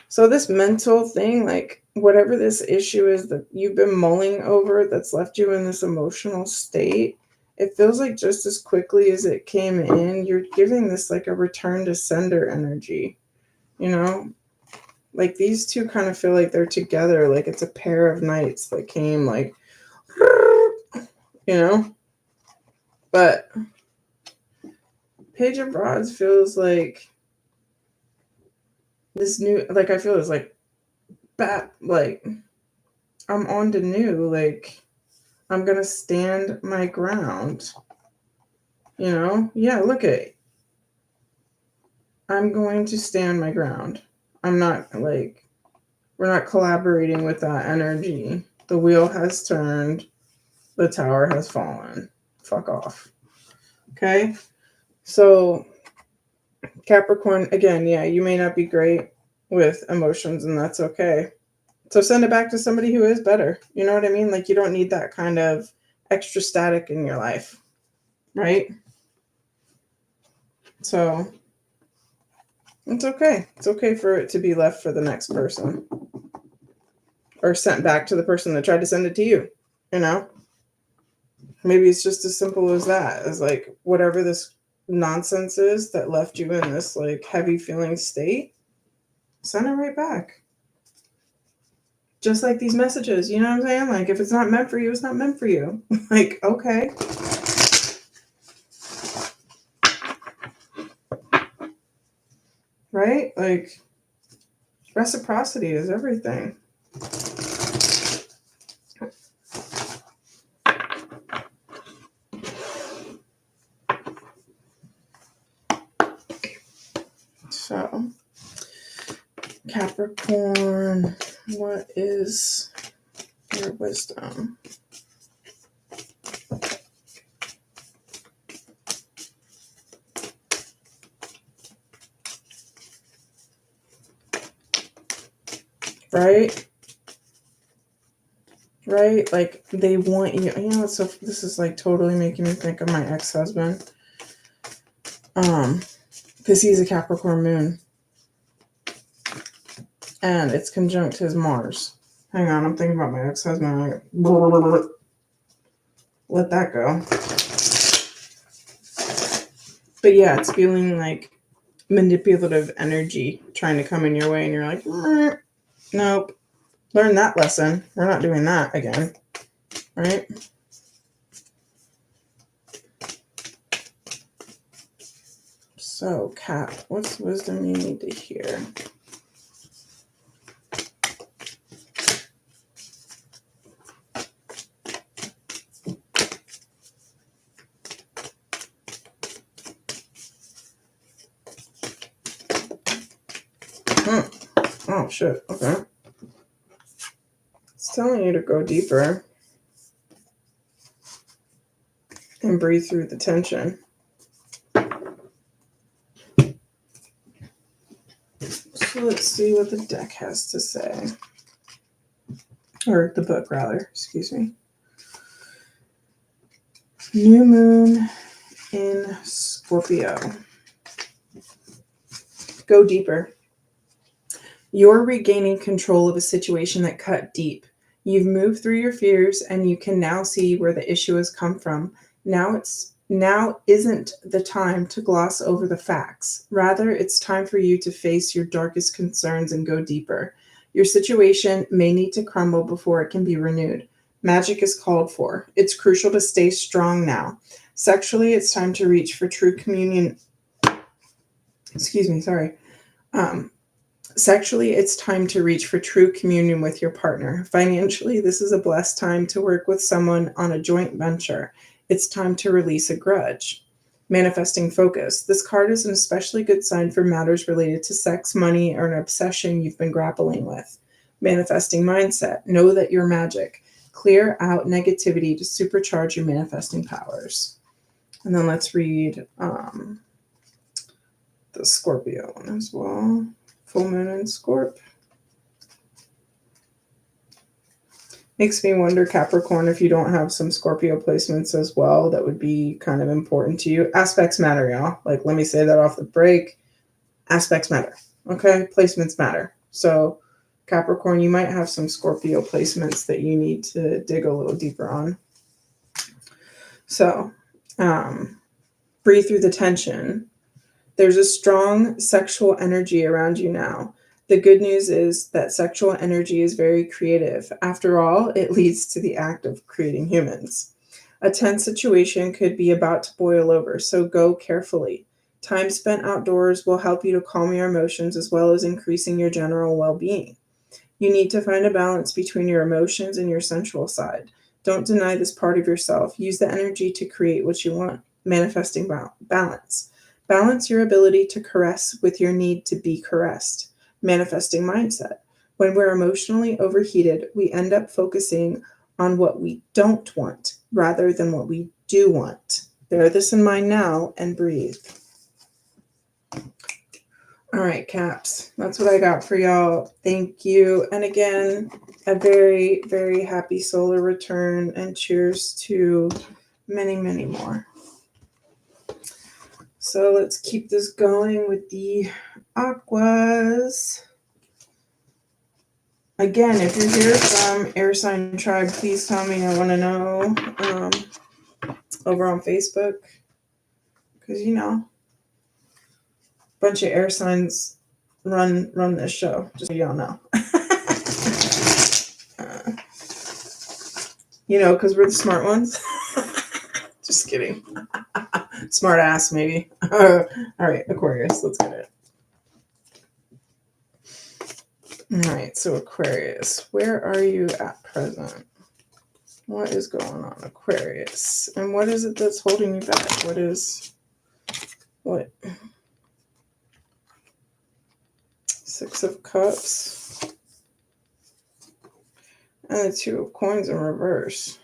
So this mental thing, like whatever this issue is that you've been mulling over that's left you in this emotional state, it feels like just as quickly as it came in, you're giving this like a return to sender energy, you know? Like these two kind of feel like they're together, like it's a pair of knights that came like, you know? But Page of Rods feels like this new, like I feel it's like, like I'm on to new, like I'm going to stand my ground, you know? Yeah, look at it. I'm going to stand my ground. I'm not like, we're not collaborating with that energy. The wheel has turned. The tower has fallen. Fuck off. Okay? So, Capricorn, again, yeah, you may not be great with emotions, and that's okay. So, send it back to somebody who is better. You know what I mean? Like, you don't need that kind of extra static in your life, right? So, it's okay. It's okay for it to be left for the next person or sent back to the person that tried to send it to you, you know? Maybe it's just as simple as that, as like whatever this nonsense is that left you in this like heavy feeling state, send it right back. Just like these messages, you know what I'm saying? Like if it's not meant for you, it's not meant for you. Like, okay. Right? Like reciprocity is everything. So, Capricorn, what is your wisdom? Right? Right? Like they want you. You know, so this is like totally making me think of my ex-husband. Because he's a Capricorn moon. And it's conjunct his Mars. Hang on, I'm thinking about my ex-husband. Let that go. But yeah, it's feeling like manipulative energy trying to come in your way, and you're like, nope. Learn that lesson. We're not doing that again. Right? So, Cap, what's wisdom you need to hear? Oh, shit. Okay. It's telling you to go deeper and breathe through the tension. So let's see what the deck has to say. Or the book, rather. Excuse me. New moon in Scorpio. Go deeper. You're regaining control of a situation that cut deep. You've moved through your fears and you can now see where the issue has come from. Now isn't the time to gloss over the facts. Rather, it's time for you to face your darkest concerns and go deeper. Your situation may need to crumble before it can be renewed. Magic is called for. It's crucial to stay strong now. Sexually, it's time to reach for true communion. Excuse me, sorry. Sexually, it's time to reach for true communion with your partner. Financially, this is a blessed time to work with someone on a joint venture. It's time to release a grudge. Manifesting focus. This card is an especially good sign for matters related to sex, money, or an obsession you've been grappling with. Manifesting mindset. Know that you're magic. Clear out negativity to supercharge your manifesting powers. And then let's read the Scorpio one as well. Full moon in Scorp. Makes me wonder, Capricorn, if you don't have some Scorpio placements as well, that would be kind of important to you. Aspects matter, y'all. Like, let me say that off the break. Aspects matter. Okay? Placements matter. So, Capricorn, you might have some Scorpio placements that you need to dig a little deeper on. So, breathe through the tension. There's a strong sexual energy around you now. The good news is that sexual energy is very creative. After all, it leads to the act of creating humans. A tense situation could be about to boil over, so go carefully. Time spent outdoors will help you to calm your emotions as well as increasing your general well-being. You need to find a balance between your emotions and your sensual side. Don't deny this part of yourself. Use the energy to create what you want, manifesting balance. Balance your ability to caress with your need to be caressed. Manifesting mindset. When we're emotionally overheated, we end up focusing on what we don't want rather than what we do want. Bear this in mind now and breathe. All right, Caps. That's what I got for y'all. Thank you. And again, a very, very happy solar return, and cheers to many, many more. So let's keep this going with the Aquas. Again, if you're here from Air Sign Tribe, please tell me. I want to know over on Facebook. Because, you know, a bunch of air signs run this show, just so y'all know. You know, because we're the smart ones. Just kidding. Smart ass, maybe. All right, Aquarius, let's get it. All right, so Aquarius, where are you at present? What is going on, Aquarius? And what is it that's holding you back? What? Six of Cups. And the Two of Coins in reverse.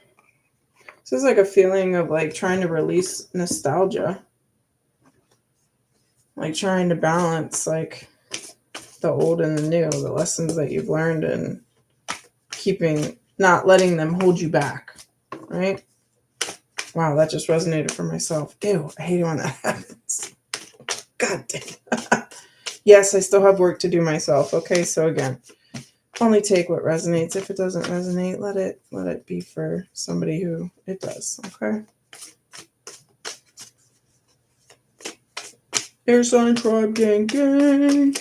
This is like a feeling of like trying to release nostalgia. Like trying to balance like the old and the new, the lessons that you've learned, and not letting them hold you back, right? Wow, that just resonated for myself. Ew, I hate it when that happens. God damn. Yes, I still have work to do myself. Okay, so again, only take what resonates. If it doesn't resonate, let it be for somebody who it does. Okay. Air sign tribe gang gang.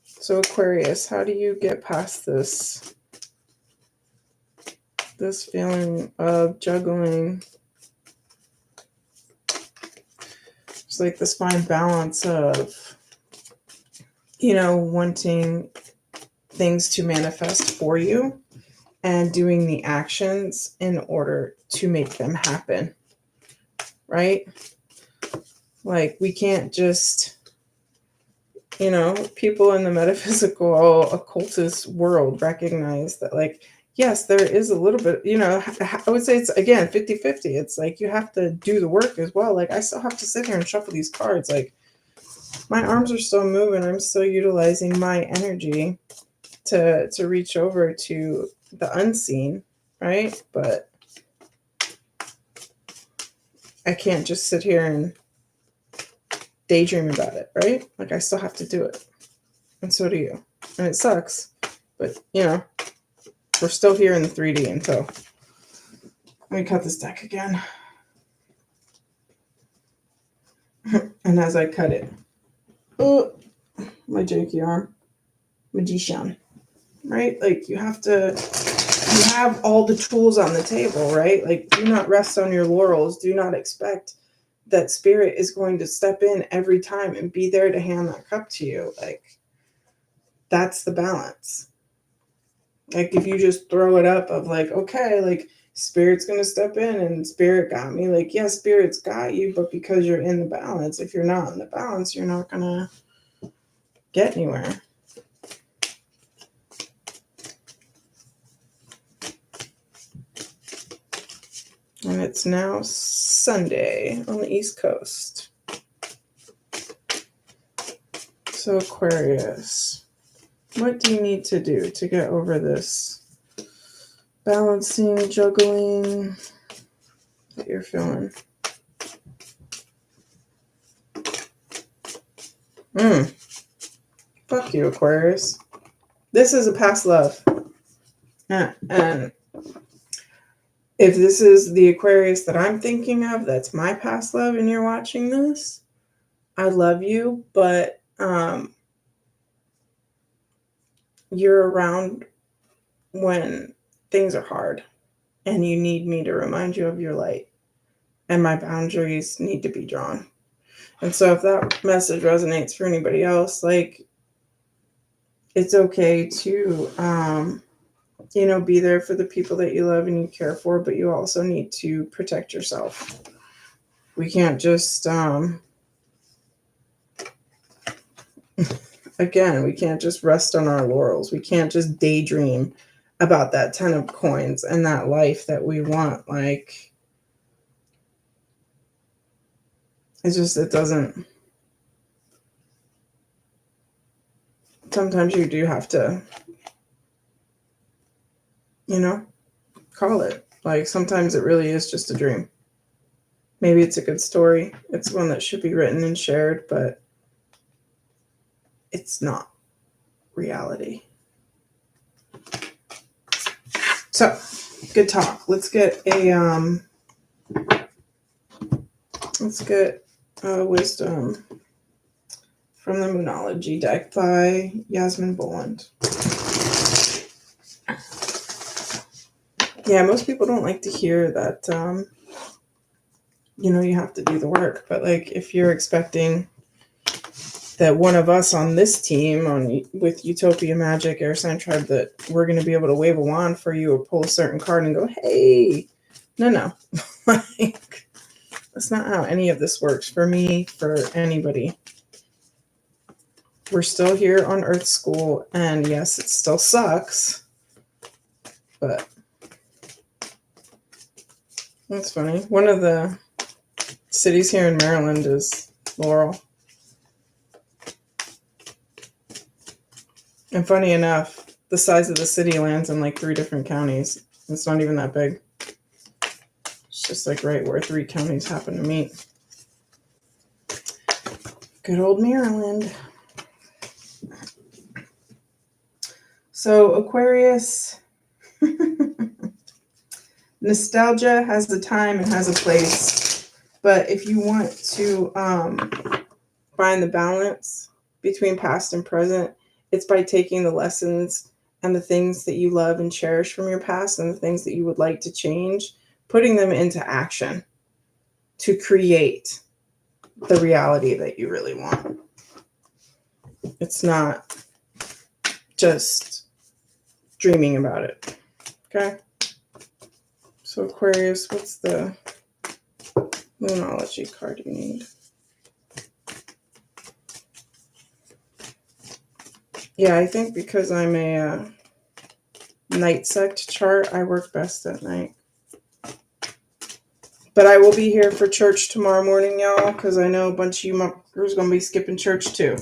So Aquarius, how do you get past this feeling of juggling? It's like this fine balance of, you know, wanting things to manifest for you and doing the actions in order to make them happen, right? Like, we can't just, you know, people in the metaphysical occultist world recognize that, like, yes, there is a little bit, you know, I would say it's, again, 50-50. It's like you have to do the work as well. Like, I still have to sit here and shuffle these cards. Like, my arms are still moving. I'm still utilizing my energy to reach over to the unseen, right? But I can't just sit here and daydream about it, right? Like, I still have to do it. And so do you. And it sucks. But, you know, we're still here in the 3D. And so let me cut this deck again. And as I cut it, oh, my janky arm, magician, right? Like, you have all the tools on the table, right? Like, do not rest on your laurels. Do not expect that spirit is going to step in every time and be there to hand that cup to you. Like, that's the balance. Like, if you just throw it up of like, okay, like, spirit's going to step in and spirit got me. Like, yes, spirit's got you, but because you're in the balance. If you're not in the balance, you're not going to get anywhere. And it's now Sunday on the East Coast. So Aquarius, what do you need to do to get over this Balancing, juggling, what you're feeling. Fuck you, Aquarius. This is a past love. And if this is the Aquarius that I'm thinking of, that's my past love, and you're watching this, I love you, but you're around when things are hard and you need me to remind you of your light, and my boundaries need to be drawn. And so if that message resonates for anybody else, like, it's okay to be there for the people that you love and you care for, but you also need to protect yourself. We can't just again, we can't just rest on our laurels. We can't just daydream about that 10 of coins and that life that we want. Like, it doesn't. Sometimes you do have to, call it. Like, sometimes it really is just a dream. Maybe it's a good story. It's one that should be written and shared, but it's not reality. So, good talk. Let's get a wisdom from the Moonology deck by Yasmin Boland. Yeah, most people don't like to hear that, you have to do the work. But, like, if you're expecting that one of us on this team with Utopia Magic, Air Sign Tribe, that we're going to be able to wave a wand for you or pull a certain card and go, hey, no. Like, that's not how any of this works for me, for anybody. We're still here on Earth School, and yes, it still sucks, but that's funny. One of the cities here in Maryland is Laurel. And funny enough, the size of the city lands in like 3 different counties. It's not even that big. It's just like right where 3 counties happen to meet. Good old Maryland. So Aquarius, nostalgia has a time and has a place. But if you want to find the balance between past and present, it's by taking the lessons and the things that you love and cherish from your past and the things that you would like to change, putting them into action to create the reality that you really want. It's not just dreaming about it. Okay? So Aquarius, what's the Moonology card you need? Yeah, I think because I'm a night sect chart, I work best at night. But I will be here for church tomorrow morning, y'all, because I know a bunch of you muckers are going to be skipping church too.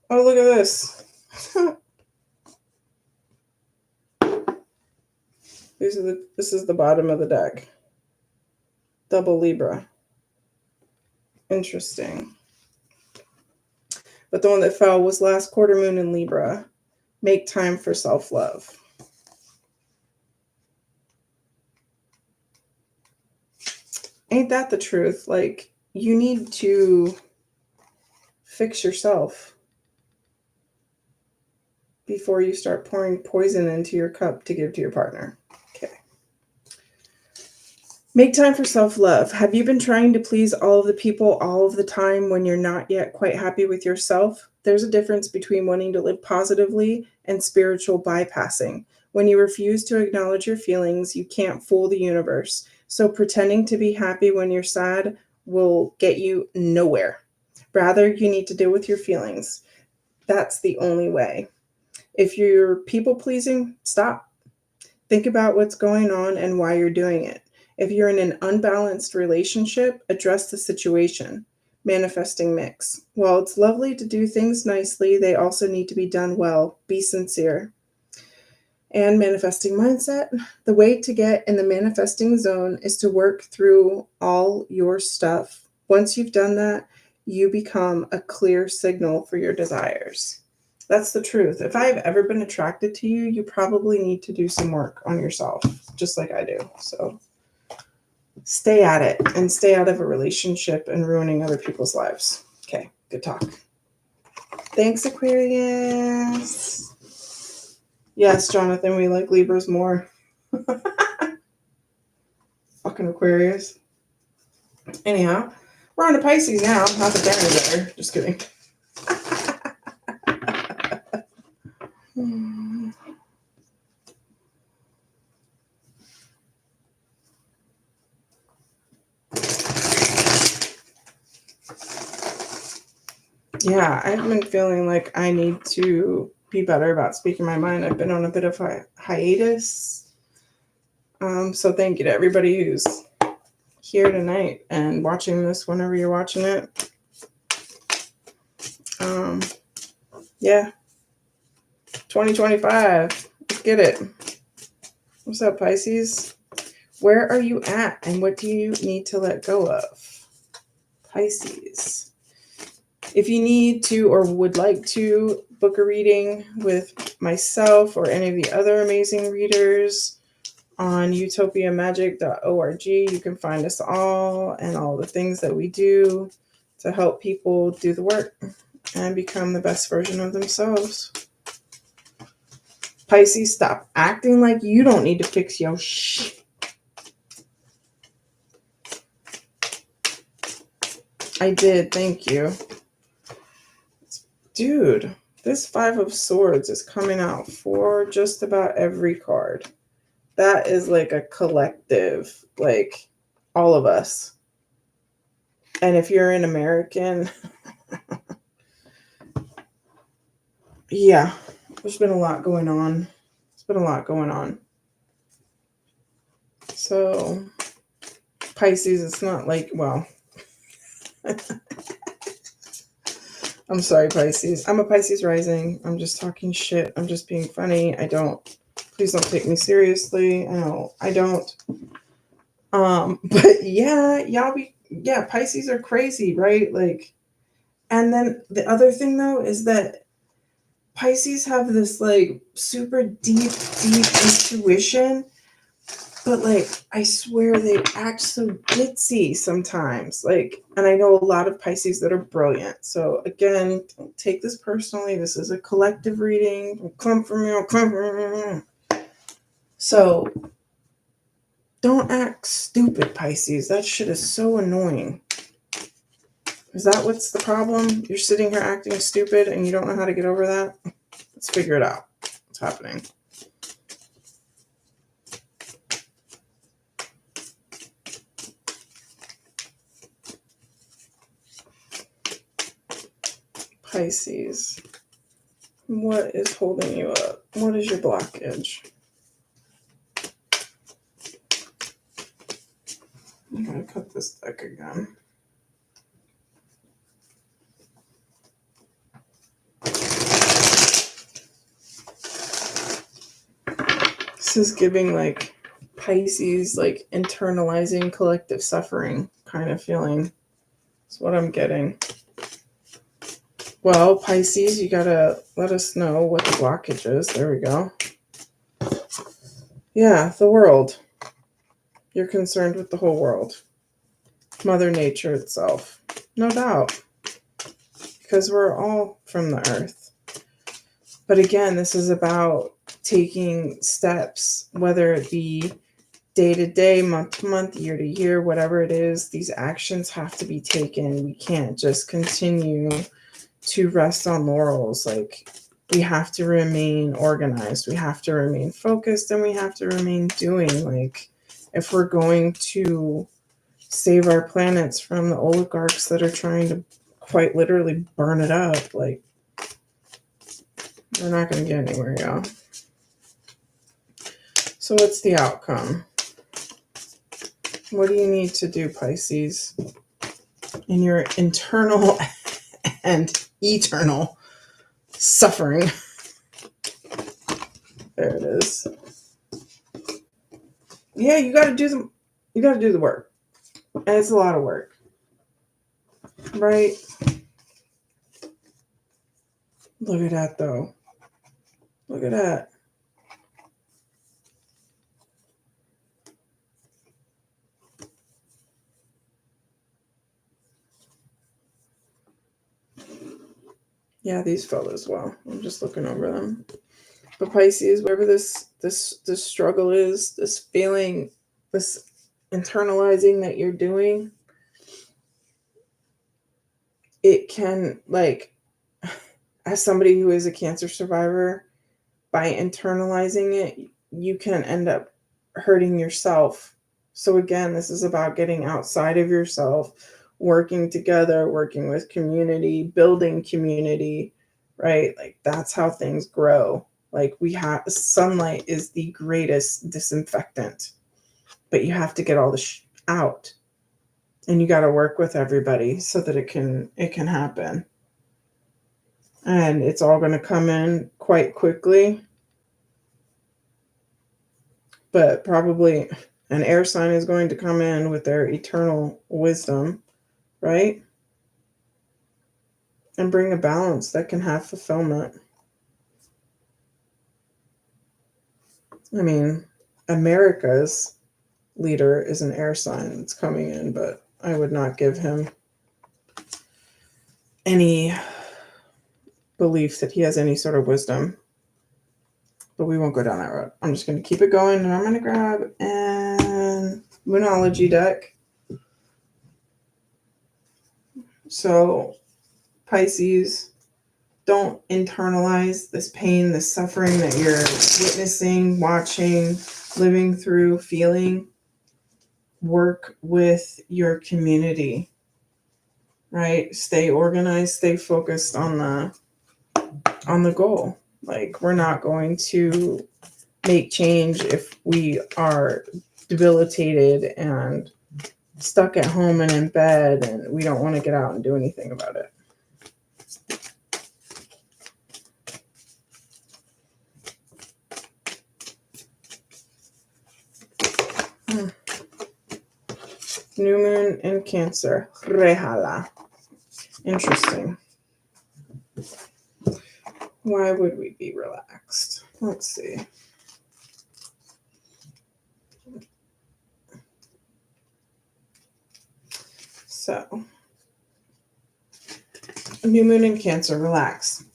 Oh, look at this. This is the bottom of the deck. Double Libra. Interesting. But the one that fell was last quarter moon in Libra. Make time for self-love. Ain't that the truth? Like, you need to fix yourself before you start pouring poison into your cup to give to your partner. Okay. Make time for self-love. Have you been trying to please all of the people all of the time when you're not yet quite happy with yourself? There's a difference between wanting to live positively and spiritual bypassing. When you refuse to acknowledge your feelings, you can't fool the universe. So pretending to be happy when you're sad will get you nowhere. Rather, you need to deal with your feelings. That's the only way. If you're people-pleasing, stop. Think about what's going on and why you're doing it. If you're in an unbalanced relationship, address the situation. Manifesting mix. While it's lovely to do things nicely, they also need to be done well. Be sincere. and manifesting mindset. The way to get in the manifesting zone is to work through all your stuff. Once you've done that, you become a clear signal for your desires. That's the truth. If I've ever been attracted to you, you probably need to do some work on yourself, just like I do. So stay at it and stay out of a relationship and ruining other people's lives. Okay, good talk. Thanks, Aquarius. Yes, Jonathan, we like Libras more. Fucking Aquarius. Anyhow, we're on to Pisces now. Not that they're any better. Just kidding. Yeah, I've been feeling like I need to be better about speaking my mind. I've been on a bit of a hiatus. So thank you to everybody who's here tonight and watching this whenever you're watching it. Yeah. 2025. Let's get it. What's up, Pisces? Where are you at and what do you need to let go of? Pisces. If you need to or would like to book a reading with myself or any of the other amazing readers on utopiamagic.org, you can find us all and all the things that we do to help people do the work and become the best version of themselves. Pisces, stop acting like you don't need to fix your shit. I did, thank you. Dude, this 5 of Swords is coming out for just about every card. That is like a collective, like all of us. And if you're an American, yeah, there's been a lot going on. It's been a lot going on. So, Pisces, it's not like, well, I'm sorry, Pisces. I'm a Pisces rising. I'm just talking shit. I'm just being funny. Please don't take me seriously. I don't. But yeah, Pisces are crazy, right? Like, and then the other thing though is that Pisces have this like super deep intuition, but like I swear they act so ditzy sometimes. Like, and I know a lot of Pisces that are brilliant. So again, don't take this personally. This is a collective reading. Don't come for me. So don't act stupid, Pisces. That shit is so annoying. Is that what's the problem? You're sitting here acting stupid and you don't know how to get over that? Let's figure it out. What's happening? Pisces. What is holding you up? What is your blockage? I'm going to cut this deck again. This is giving like Pisces, like internalizing collective suffering kind of feeling. That's what I'm getting. Well, Pisces, you gotta let us know what the blockage is. There we go. Yeah, the world. You're concerned with the whole world. Mother Nature itself. No doubt. Because we're all from the earth. But again, this is about taking steps, whether it be day to day, month to month, year to year, whatever it is. These actions have to be taken. We can't just continue to rest on laurels. Like, we have to remain organized, we have to remain focused, and we have to remain doing. Like, if we're going to save our planets from the oligarchs that are trying to quite literally burn it up, like, we're not going to get anywhere, y'all. So what's the outcome? What do you need to do, Pisces, in your internal and eternal suffering? There it is. Yeah, you got to do the work. And it's a lot of work. Right? Look at that, though. Look at that. Yeah, these fellas, well. I'm just looking over them. But Pisces, whatever this struggle is, this feeling, this internalizing that you're doing, it can, like, as somebody who is a cancer survivor, by internalizing it, you can end up hurting yourself. So again, this is about getting outside of yourself, working together, working with community, building community, right? Like that's how things grow. Like sunlight is the greatest disinfectant, but you have to get all the out, and you got to work with everybody so that it can happen. And it's all going to come in quite quickly. But probably an air sign is going to come in with their eternal wisdom, right? And bring a balance that can have fulfillment. I mean, America's leader is an air sign that's coming in, but I would not give him any belief that he has any sort of wisdom. But we won't go down that road. I'm just going to keep it going, and I'm going to grab an Moonology deck. So, Pisces, don't internalize this pain, this suffering that you're witnessing, watching, living through, feeling. Work with your community, right? Stay organized, stay focused on the goal. Like, we're not going to make change if we are debilitated and stuck at home and in bed and we don't want to get out and do anything about it. New moon in Cancer. Rehala. Interesting. Why would we be relaxed? Let's see. So, new moon in Cancer, relax.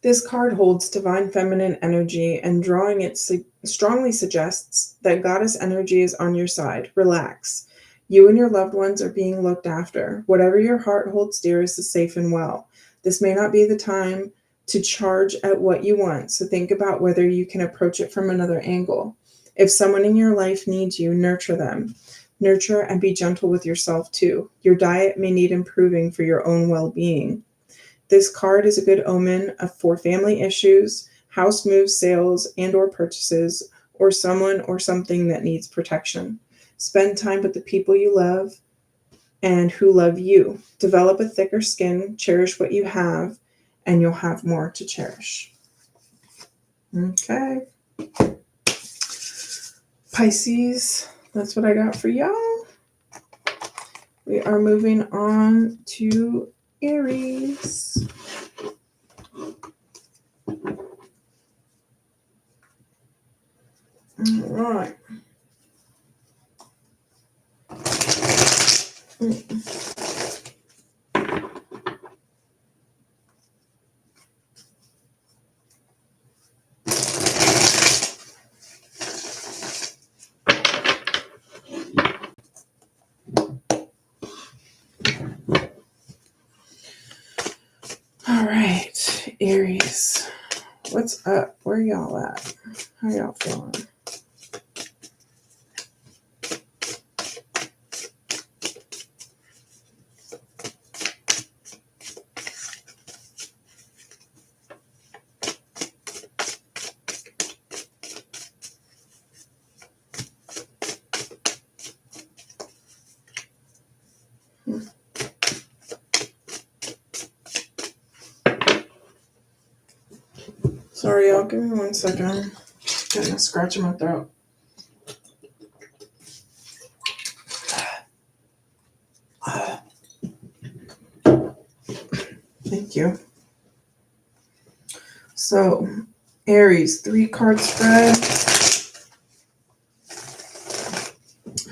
This card holds divine feminine energy, and drawing it strongly suggests that goddess energy is on your side. Relax. You and your loved ones are being looked after. Whatever your heart holds dear is safe and well. This may not be the time to charge at what you want, so think about whether you can approach it from another angle. If someone in your life needs you, nurture them. Nurture and be gentle with yourself too. Your diet may need improving for your own well-being. This card is a good omen for family issues, house moves, sales, and or purchases, or someone or something that needs protection. Spend time with the people you love and who love you. Develop a thicker skin, cherish what you have, and you'll have more to cherish. Okay. Pisces, that's what I got for y'all. We are moving on to Aries. All right. All right, Aries. What's up? Where y'all at? How y'all feeling? Sorry, y'all. Give me 1 second. I'm getting a scratch in my throat. Thank you. So, Aries, 3-card spread.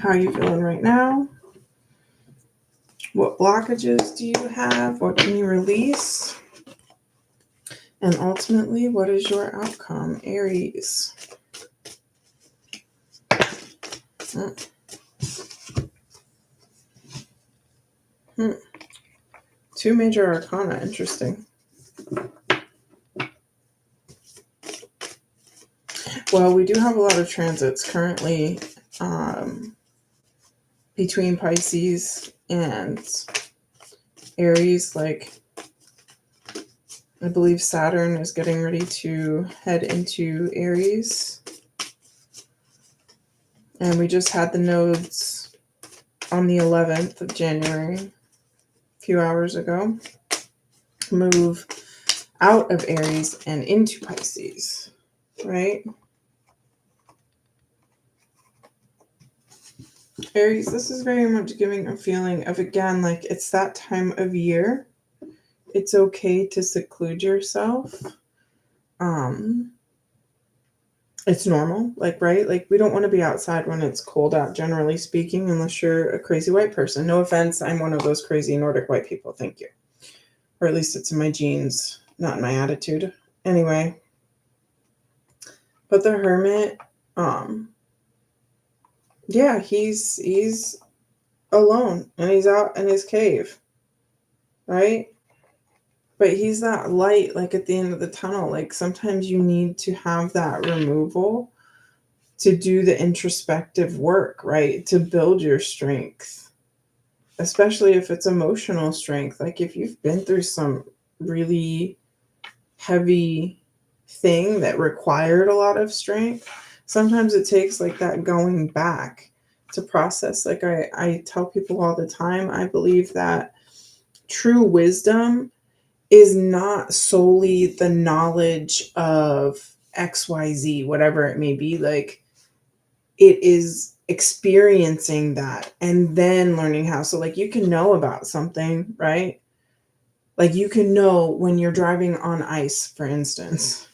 How are you feeling right now? What blockages do you have? What can you release? And ultimately, what is your outcome, Aries? Two major arcana. Interesting. Well, we do have a lot of transits currently between Pisces and Aries. Like, I believe Saturn is getting ready to head into Aries. And we just had the nodes on the 11th of January, a few hours ago, move out of Aries and into Pisces, right? Aries, this is very much giving a feeling of, again, like it's that time of year. It's okay to seclude yourself. It's normal, like, right? Like, we don't want to be outside when it's cold out, generally speaking, unless you're a crazy white person. No offense, I'm one of those crazy Nordic white people, thank you. Or at least it's in my genes, not in my attitude. Anyway, but the Hermit, yeah, he's alone and he's out in his cave, right? But he's that light, like at the end of the tunnel. Like, sometimes you need to have that removal to do the introspective work, right? To build your strength, especially if it's emotional strength. Like, if you've been through some really heavy thing that required a lot of strength, sometimes it takes like that going back to process. Like, I tell people all the time, I believe that true wisdom is not solely the knowledge of XYZ, whatever it may be. Like, it is experiencing that and then learning how. So, like, you can know about something, right? Like, you can know when you're driving on ice, for instance,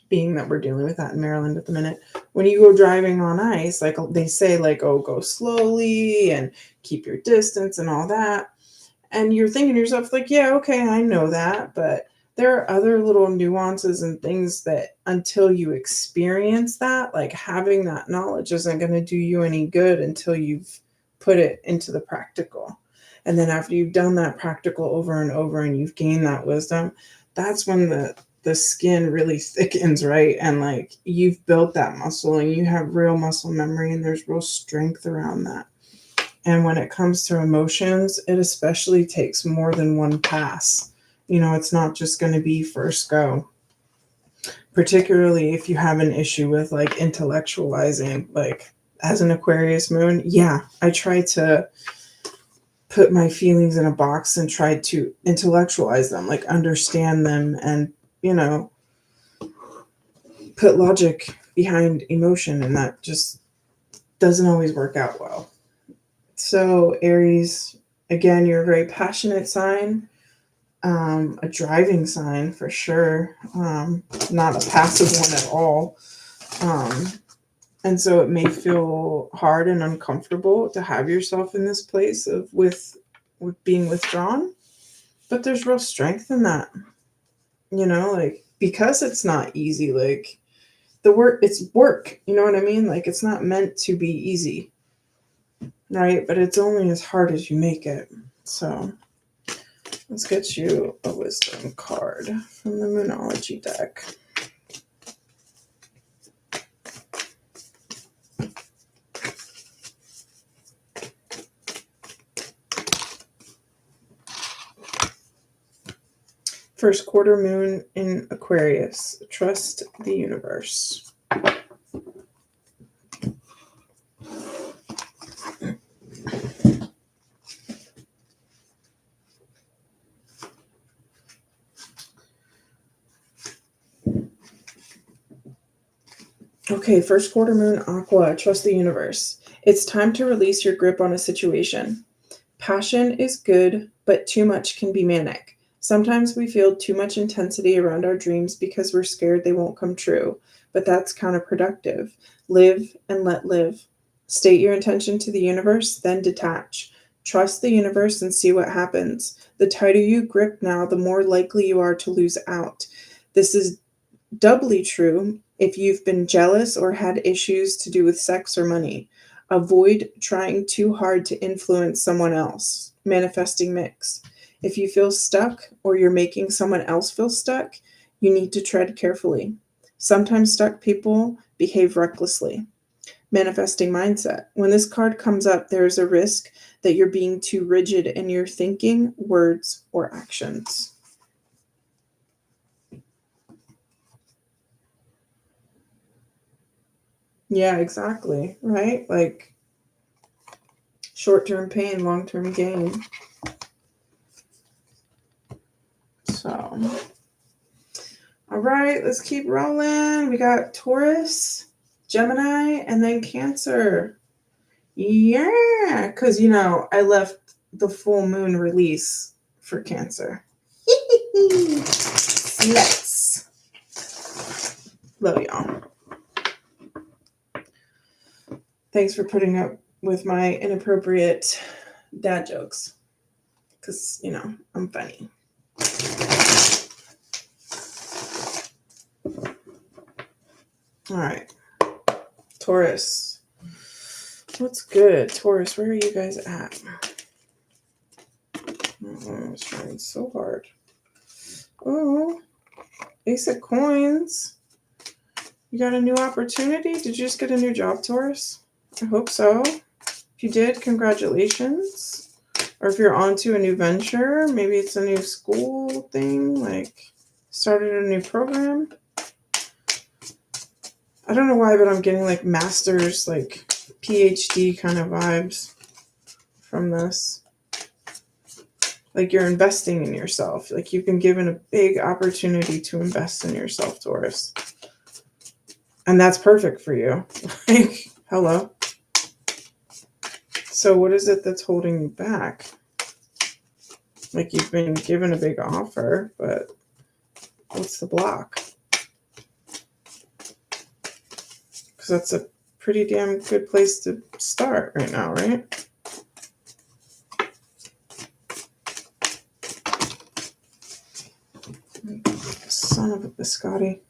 being that we're dealing with that in Maryland at the minute. When you go driving on ice, like they say, like, oh, go slowly and keep your distance and all that. And you're thinking to yourself, like, yeah, okay, I know that. But there are other little nuances and things that until you experience that, like, having that knowledge isn't going to do you any good until you've put it into the practical. And then after you've done that practical over and over and you've gained that wisdom, that's when the skin really thickens, right? And like, you've built that muscle and you have real muscle memory and there's real strength around that. And when it comes to emotions, it especially takes more than one pass. You know, it's not just going to be first go. Particularly if you have an issue with like intellectualizing, like as an Aquarius moon, yeah, I try to put my feelings in a box and try to intellectualize them, like understand them and, you know, put logic behind emotion. And that just doesn't always work out well. So Aries, again, you're a very passionate sign, a driving sign for sure, not a passive one at all. And so it may feel hard and uncomfortable to have yourself in this place of with being withdrawn, but there's real strength in that, you know, like, because it's not easy, like the work, it's work, you know what I mean? Like, it's not meant to be easy. Right, but it's only as hard as you make it. So let's get you a wisdom card from the Moonology deck. First quarter moon in Aquarius. Trust the universe. Okay, first quarter moon, Aqua, trust the universe. It's time to release your grip on a situation. Passion is good, but too much can be manic. Sometimes we feel too much intensity around our dreams because we're scared they won't come true, but that's counterproductive. Live and let live. State your intention to the universe, then detach. Trust the universe and see what happens. The tighter you grip now, the more likely you are to lose out. This is doubly true if you've been jealous or had issues to do with sex or money. Avoid trying too hard to influence someone else. Manifesting mix. If you feel stuck or you're making someone else feel stuck, you need to tread carefully. Sometimes stuck people behave recklessly. Manifesting mindset. When this card comes up, there is a risk that you're being too rigid in your thinking, words, or actions. Yeah, exactly. Right? Like short term pain, long term gain. So, all right, let's keep rolling. We got Taurus, Gemini, and then Cancer. Yeah, because, I left the full moon release for Cancer. Let's. Love y'all. Thanks for putting up with my inappropriate dad jokes. Because, I'm funny. All right. Taurus. What's good? Taurus, where are you guys at? I was trying so hard. Oh, Ace of Coins. You got a new opportunity? Did you just get a new job, Taurus? I hope so. If you did, congratulations. Or if you're on to a new venture, maybe it's a new school thing, like started a new program. I don't know why, but I'm getting like master's, like PhD kind of vibes from this. Like you're investing in yourself. Like you've been given a big opportunity to invest in yourself, Taurus. And that's perfect for you. Like, hello. So what is it that's holding you back? Like you've been given a big offer, but what's the block? Because that's a pretty damn good place to start right now, right? Son of a biscotti.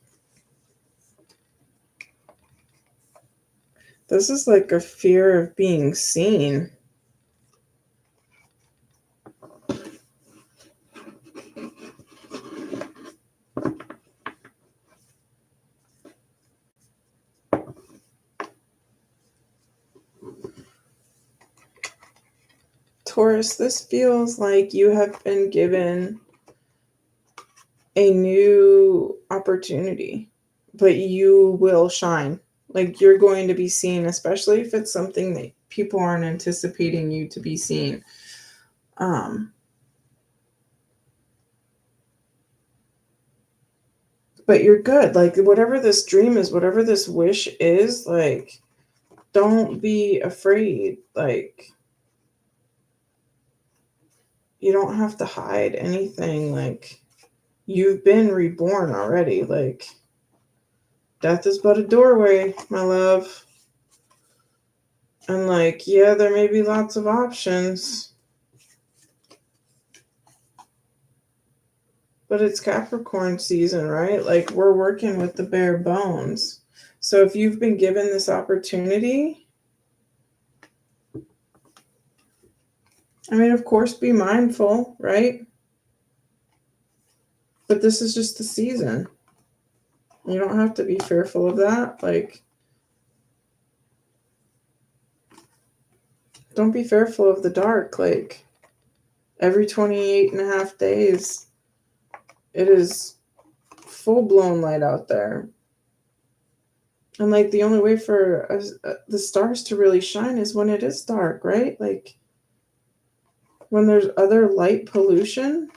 This is like a fear of being seen. Taurus, this feels like you have been given a new opportunity, but you will shine. Like you're going to be seen, especially if it's something that people aren't anticipating you to be seen. But you're good. Like whatever this dream is, whatever this wish is, like don't be afraid. Like you don't have to hide anything. Like you've been reborn already. Like death is but a doorway, my love. And like, yeah, there may be lots of options, but it's Capricorn season, right? Like we're working with the bare bones. So if you've been given this opportunity, I mean, of course, be mindful, right? But this is just the season. You don't have to be fearful of that. Like, don't be fearful of the dark. Like, every 28 and a half days, it is full-blown light out there. And, like, the only way for the stars to really shine is when it is dark, right? Like, when there's other light pollution.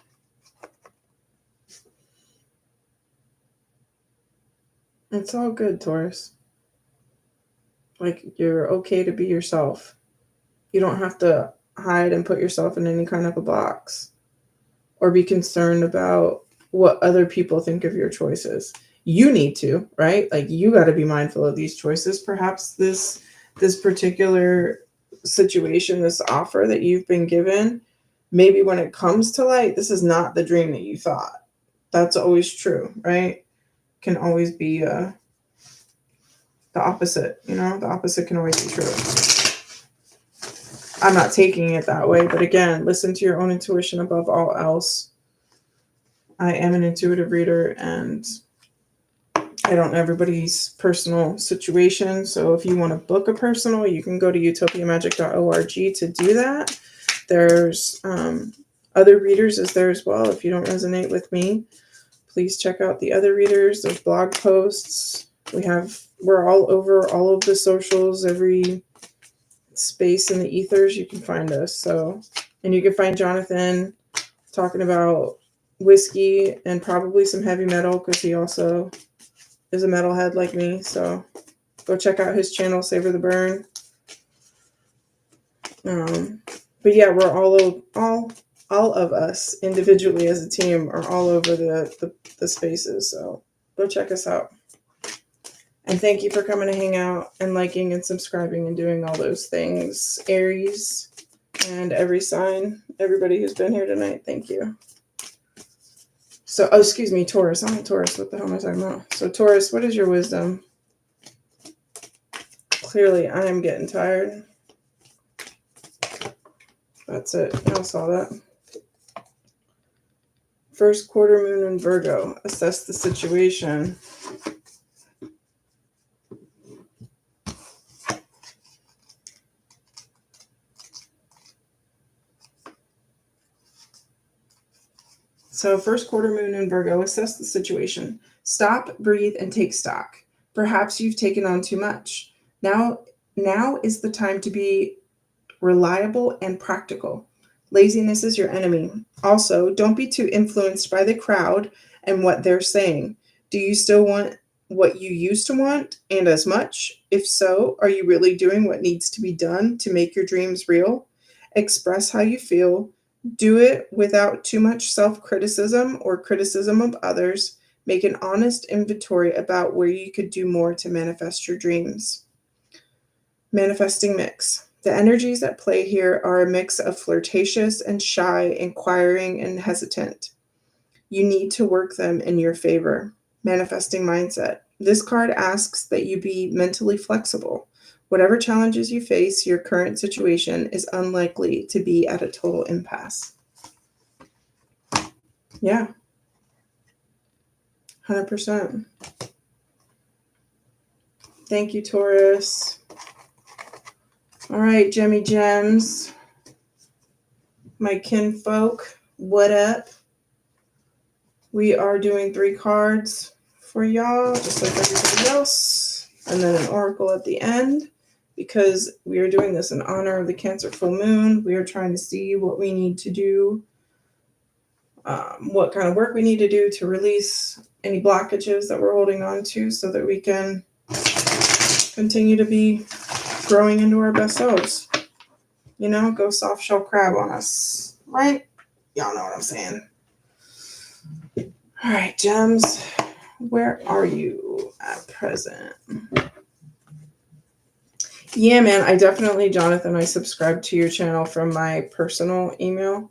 It's all good, Taurus. Like, you're okay to be yourself. You don't have to hide and put yourself in any kind of a box or be concerned about what other people think of your choices. You need to, right? Like, you got to be mindful of these choices. Perhaps this particular situation, this offer that you've been given, maybe when it comes to light, this is not the dream that you thought. That's always true, right? Can always be the opposite. The opposite can always be true. I'm not taking it that way, but again, listen to your own intuition above all else. I am an intuitive reader, and I don't know everybody's personal situation. So if you want to book a personal, you can go to utopiamagic.org to do that. There's other readers is there as well. If you don't resonate with me, please check out the other readers. There's blog posts. We're all over all of the socials, every space in the ethers you can find us. So, and you can find Jonathan talking about whiskey and probably some heavy metal, because he also is a metalhead like me. So go check out his channel, Savor the Burn. But yeah, we're all of us individually as a team are all over the spaces. So go check us out. And thank you for coming to hang out and liking and subscribing and doing all those things. Aries and every sign, everybody who's been here tonight, thank you. So, excuse me, Taurus. I'm a Taurus. What the hell am I talking about? So, Taurus, what is your wisdom? Clearly, I am getting tired. That's it. Y'all saw that. First quarter moon in Virgo. Assess the situation. So, first quarter moon in Virgo, assess the situation. Stop, breathe, and take stock. Perhaps you've taken on too much. Now is the time to be reliable and practical. Laziness is your enemy. Also, don't be too influenced by the crowd and what they're saying. Do you still want what you used to want and as much? If so, are you really doing what needs to be done to make your dreams real? Express how you feel. Do it without too much self-criticism or criticism of others. Make an honest inventory about where you could do more to manifest your dreams. Manifesting mix. The energies at play here are a mix of flirtatious and shy, inquiring and hesitant. You need to work them in your favor. Manifesting mindset. This card asks that you be mentally flexible. Whatever challenges you face, your current situation is unlikely to be at a total impasse. Yeah. 100%. Thank you, Taurus. All right, Jemmy Gems. My kinfolk, what up? We are doing 3 cards for y'all, just like everybody else. And then an oracle at the end. Because we are doing this in honor of the Cancer full moon. We are trying to see what we need to do, what kind of work we need to do to release any blockages that we're holding on to so that we can continue to be growing into our best selves. Go soft shell crab on us, right? Y'all know what I'm saying. All right, Gems, where are you at present? Yeah, man, Jonathan, I subscribed to your channel from my personal email.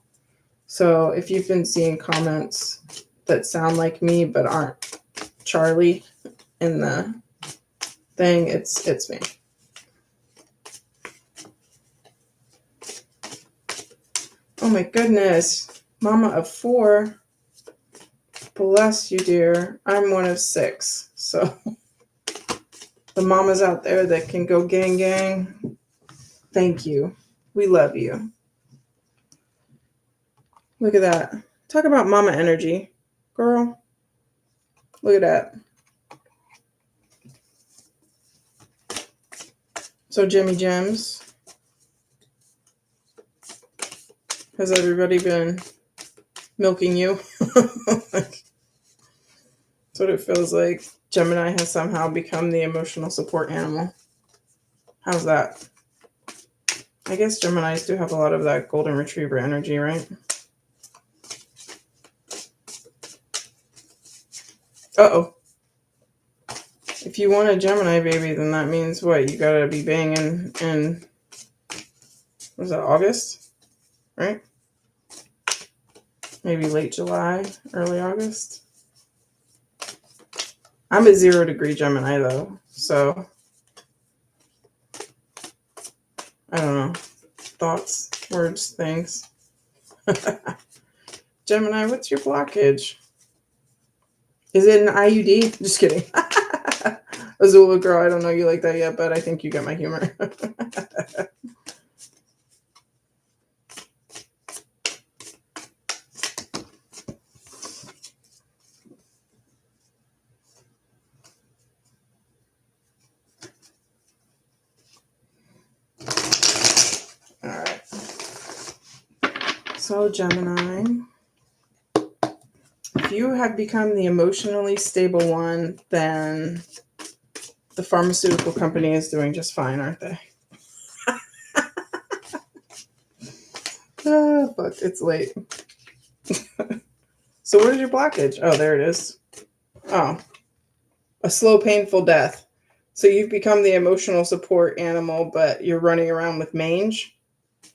So if you've been seeing comments that sound like me but aren't Charlie in the thing, it's me. Oh my goodness. Mama of 4. Bless you, dear. I'm one of 6. So the mamas out there that can go gang gang, thank you. We love you. Look at that. Talk about mama energy. Girl, look at that. So, Jimmy Gems, has everybody been milking you? That's what it feels like. Gemini has somehow become the emotional support animal. How's that? I guess Geminis do have a lot of that golden retriever energy, right? Uh-oh. If you want a Gemini baby, then that means what? You gotta be banging in, was that August? Right? Maybe late July, early August. I'm a 0-degree Gemini, though, so I don't know. Thoughts, words, things. Gemini, what's your blockage? Is it an IUD? Just kidding. Azula girl, I don't know you like that yet, but I think you get my humor. All right. So, Gemini, if you have become the emotionally stable one, then the pharmaceutical company is doing just fine, aren't they? Oh, fuck, it's late. So what is your blockage? Oh, there it is. Oh, a slow, painful death. So you've become the emotional support animal, but you're running around with mange,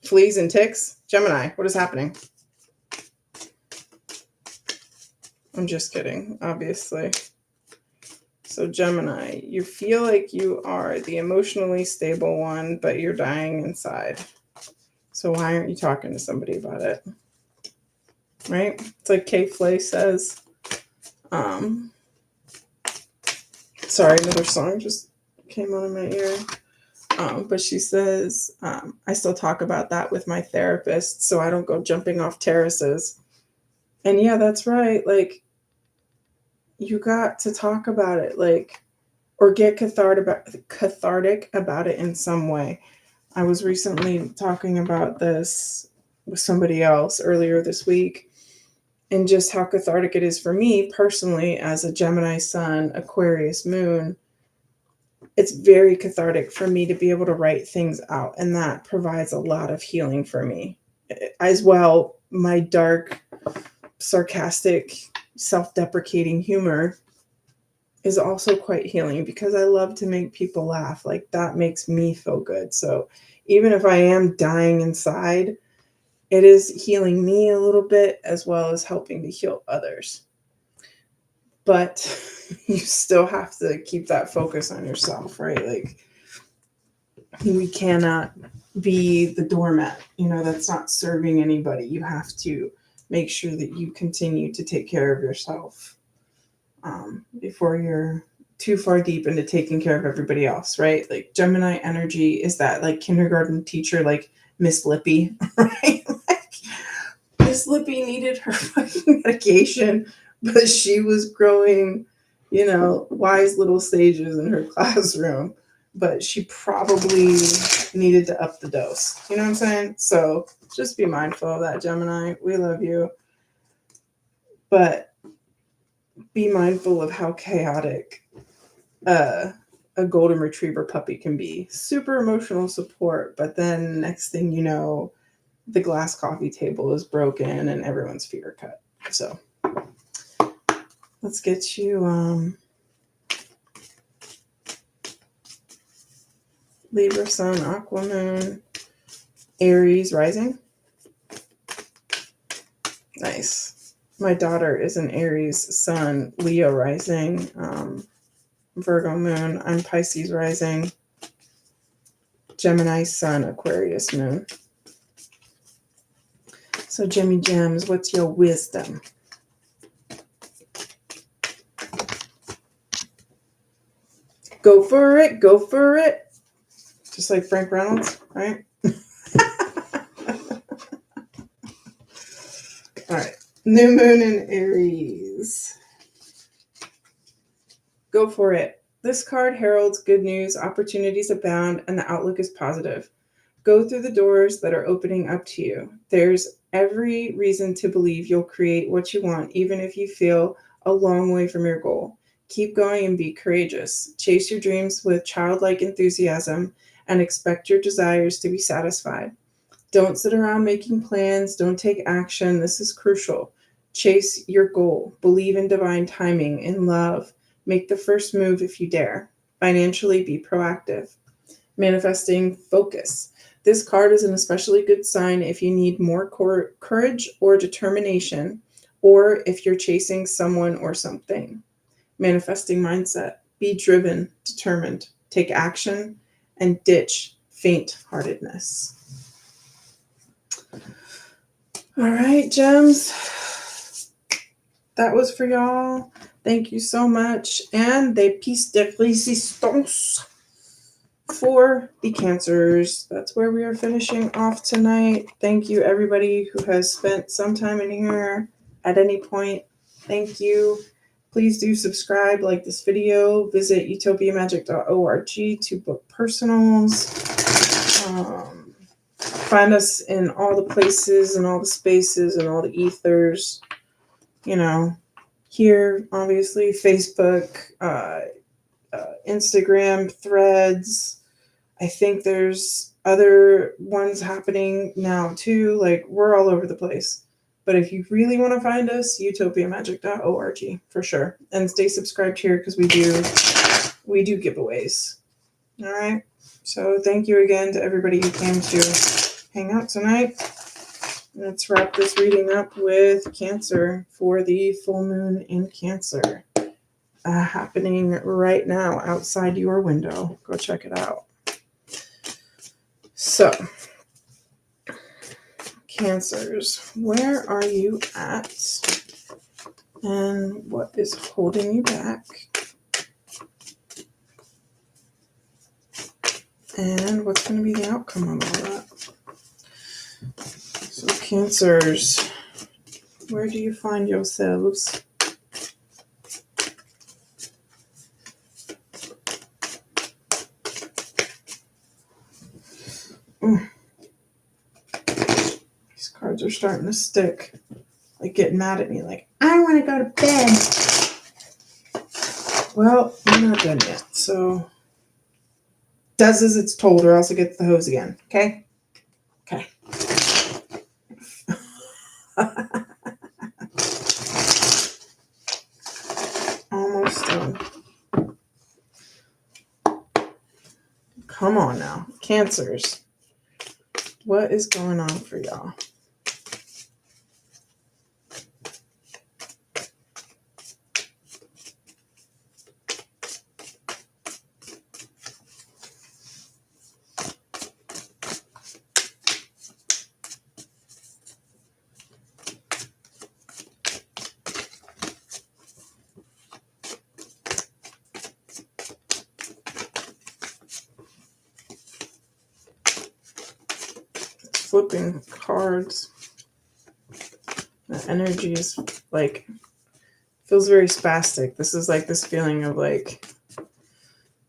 fleas, and ticks? Gemini, what is happening? I'm just kidding, obviously. So Gemini, you feel like you are the emotionally stable one, but you're dying inside. So why aren't you talking to somebody about it? Right? It's like Kay Flay says. Sorry, another song just came on in my ear. But she says, I still talk about that with my therapist, so I don't go jumping off terraces. And yeah, that's right. Like, you got to talk about it, like, or get cathartic about it in some way. I was recently talking about this with somebody else earlier this week, and just how cathartic it is for me personally as a Gemini sun, Aquarius moon. It's very cathartic for me to be able to write things out, and that provides a lot of healing for me. As well, my dark, sarcastic, self-deprecating humor is also quite healing because I love to make people laugh. Like, that makes me feel good. So even if I am dying inside, it is healing me a little bit as well as helping to heal others. But you still have to keep that focus on yourself, right? Like, we cannot be the doormat, that's not serving anybody. You have to make sure that you continue to take care of yourself before you're too far deep into taking care of everybody else, right? Like, Gemini energy is that, like, kindergarten teacher, like Miss Lippy, right? Like, Miss Lippy needed her fucking medication, but she was growing, wise little sages in her classroom. But she probably needed to up the dose. You know what I'm saying? So just be mindful of that, Gemini. We love you. But be mindful of how chaotic a golden retriever puppy can be. Super emotional support, but then next thing you know, the glass coffee table is broken and everyone's feet are cut. So let's get you Libra sun, Aqua moon, Aries rising. Nice. My daughter is an Aries sun, Leo rising, Virgo moon. I'm Pisces rising, Gemini sun, Aquarius moon. So Jimmy Gems, what's your wisdom? Go for it. Go for it. Just like Frank Reynolds, right? All right. New moon in Aries. Go for it. This card heralds good news, opportunities abound, and the outlook is positive. Go through the doors that are opening up to you. There's every reason to believe you'll create what you want, even if you feel a long way from your goal. Keep going and be courageous. Chase your dreams with childlike enthusiasm and expect your desires to be satisfied. Don't sit around making plans. Don't take action. This is crucial. Chase your goal. Believe in divine timing, in love. Make the first move if you dare. Financially, be proactive. Manifesting focus. This card is an especially good sign if you need more courage or determination, or if you're chasing someone or something. Manifesting mindset. Be driven, determined. Take action and ditch faint-heartedness. All right, gems. That was for y'all. Thank you so much. And de piece de résistance for the Cancers. That's where we are finishing off tonight. Thank you, everybody who has spent some time in here at any point. Thank you. Please do subscribe, like this video. Visit utopiamagic.org to book personals. Find us in all the places and all the spaces and all the ethers. You know, here, obviously, Facebook, Instagram, Threads. I think there's other ones happening now too. Like, we're all over the place. But if you really want to find us, utopiamagic.org for sure. And stay subscribed here because we do giveaways. All right. So thank you again to everybody who came to hang out tonight. Let's wrap this reading up with Cancer for the full moon in Cancer. Happening right now outside your window. Go check it out. So, Cancers, where are you at? And what is holding you back? And what's going to be the outcome of all that? So, Cancers, where do you find yourselves? These cards are starting to stick. Like, getting mad at me. Like, I want to go to bed. Well, I'm not done yet. So, does as it's told or else it gets the hose again. Okay? Okay. Almost done. Come on now. Cancers. What is going on for y'all? Flipping cards. The energy is like, feels very spastic. This is like this feeling of like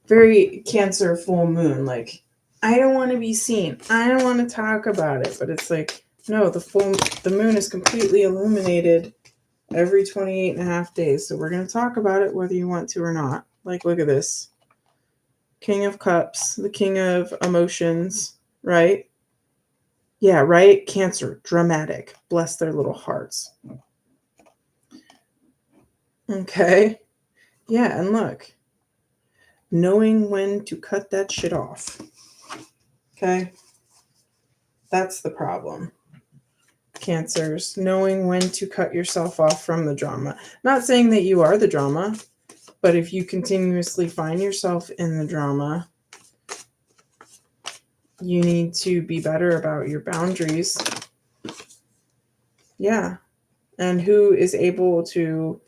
very Cancer full moon. Like, I don't want to be seen. I don't want to talk about it. But it's like, no, the moon is completely illuminated every 28 and a half days. So we're going to talk about it whether you want to or not. Like, look at this. King of Cups, the king of emotions, right? Yeah, right? Cancer, dramatic. Bless their little hearts. Okay. Yeah, and look. Knowing when to cut that shit off. Okay? That's the problem. Cancers, knowing when to cut yourself off from the drama. Not saying that you are the drama, but if you continuously find yourself in the drama, you need to be better about your boundaries. Yeah. And who is able to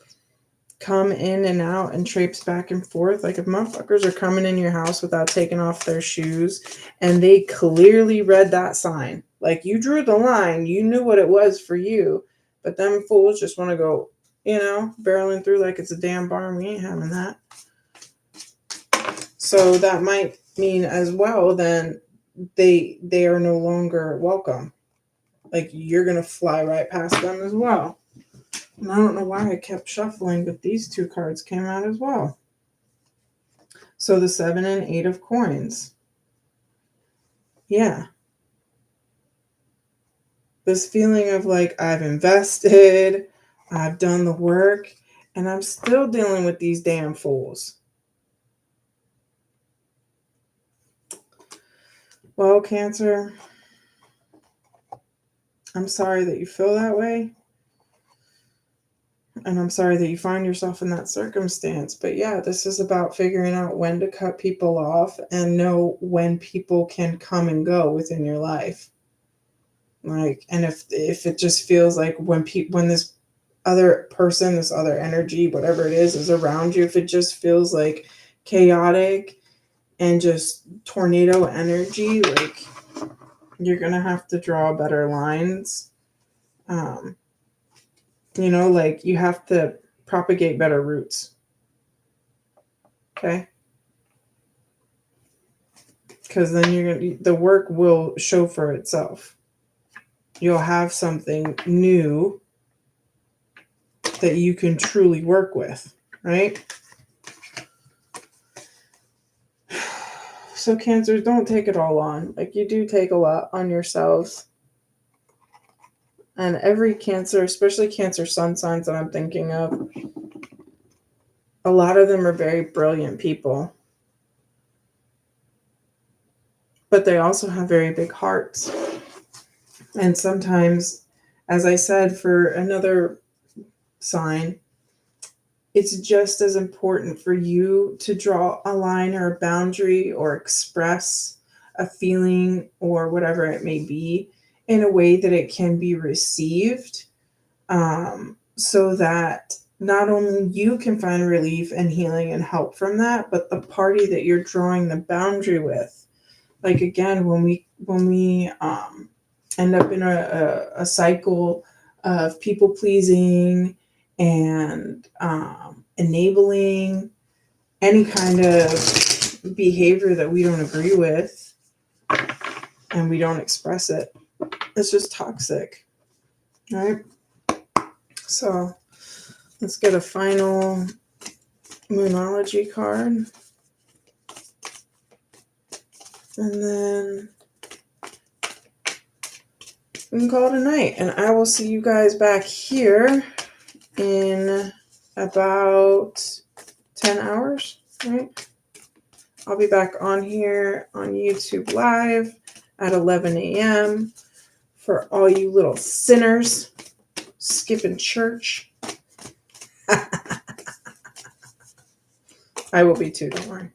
come in and out and traipse back and forth. Like, if motherfuckers are coming in your house without taking off their shoes and they clearly read that sign, like, you drew the line, you knew what it was for you, but them fools just want to go, barreling through like it's a damn barn. We ain't having that. So that might mean as well then they are no longer welcome. Like, you're going to fly right past them as well. And I don't know why I kept shuffling, but these two cards came out as well. So the 7 and 8 of coins. Yeah. This feeling of like, I've invested, I've done the work, and I'm still dealing with these damn fools. Well, Cancer, I'm sorry that you feel that way. And I'm sorry that you find yourself in that circumstance. But yeah, this is about figuring out when to cut people off and know when people can come and go within your life. Like, and if it just feels like when this other person, this other energy, whatever it is around you, if it just feels like chaotic and just tornado energy, like you're gonna have to draw better lines. Um, like you have to propagate better roots. Okay. Because then the work will show for itself. You'll have something new that you can truly work with, right? So Cancers, don't take it all on. Like, you do take a lot on yourselves. And every Cancer, especially Cancer sun signs that I'm thinking of, a lot of them are very brilliant people. But they also have very big hearts. And sometimes, as I said, for another sign, it's just as important for you to draw a line or a boundary or express a feeling or whatever it may be in a way that it can be received, so that not only you can find relief and healing and help from that, but the party that you're drawing the boundary with. Like, again, when we end up in a cycle of people pleasing and enabling any kind of behavior that we don't agree with and we don't express it, it's just toxic, right? So let's get a final Moonology card. And then we can call it a night. And I will see you guys back here in about 10 hours, right? I'll be back on here on YouTube Live at 11 a.m. for all you little sinners skipping church. I will be too, don't worry.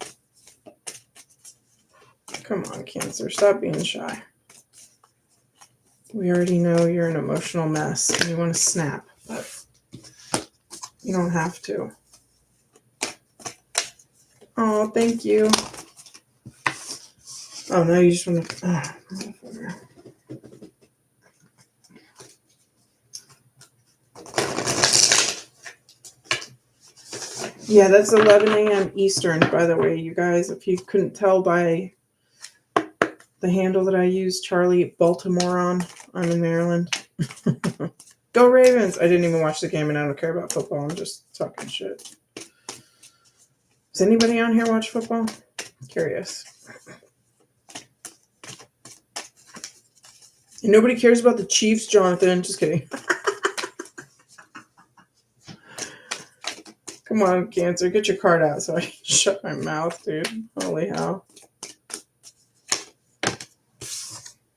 Come on, Cancer, stop being shy. We already know you're an emotional mess and you want to snap, but you don't have to. Oh, thank you. Oh, now you just want to... Yeah, that's 11 a.m. Eastern, by the way, you guys. If you couldn't tell by the handle that I use, CharlieBaltimoron. I'm in Maryland. Go Ravens! I didn't even watch the game and I don't care about football. I'm just talking shit. Does anybody on here watch football? Curious. And nobody cares about the Chiefs, Jonathan. Just kidding. Come on, Cancer. Get your card out so I can shut my mouth, dude. Holy hell.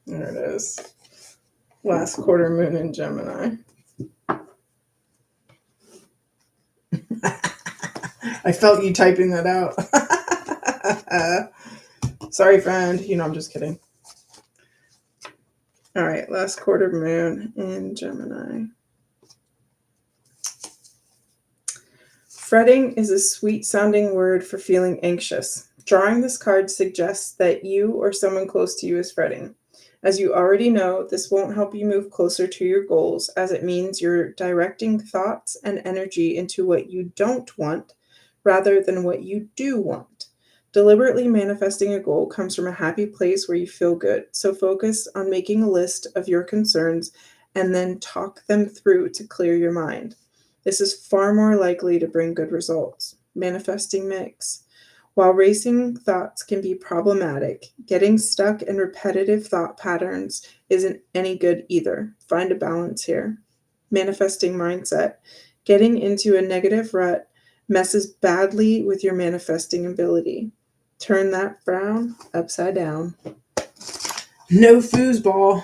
There it is. Last quarter moon in Gemini. I felt you typing that out. Sorry, friend. I'm just kidding. All right, last quarter moon in Gemini. Fretting is a sweet-sounding word for feeling anxious. Drawing this card suggests that you or someone close to you is fretting. As you already know, this won't help you move closer to your goals, as it means you're directing thoughts and energy into what you don't want rather than what you do want. Deliberately manifesting a goal comes from a happy place where you feel good, so focus on making a list of your concerns and then talk them through to clear your mind. This is far more likely to bring good results. Manifesting mix. While racing thoughts can be problematic, getting stuck in repetitive thought patterns isn't any good either. Find a balance here. Manifesting mindset. Getting into a negative rut messes badly with your manifesting ability. Turn that frown upside down. No foosball.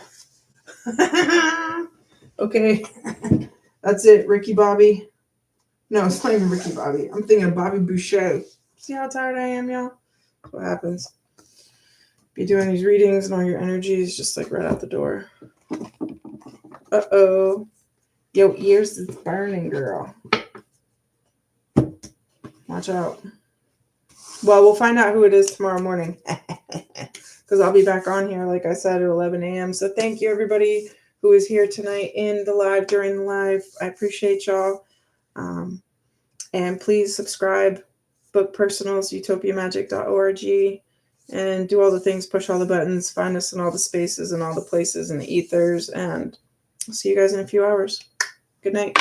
Okay, that's it, Ricky Bobby. No, it's not even Ricky Bobby. I'm thinking of Bobby Boucher. See how tired I am, y'all? That's what happens. Be doing these readings and all your energy is just like right out the door. Uh-oh. Yo, ears is burning, girl. Watch out. Well, we'll find out who it is tomorrow morning. Because I'll be back on here, like I said, at 11 a.m. So thank you, everybody who is here tonight in the live, during the live. I appreciate y'all. And please subscribe, book personals, utopiamagic.org, and do all the things, push all the buttons, find us in all the spaces and all the places and the ethers. And I'll see you guys in a few hours. Good night.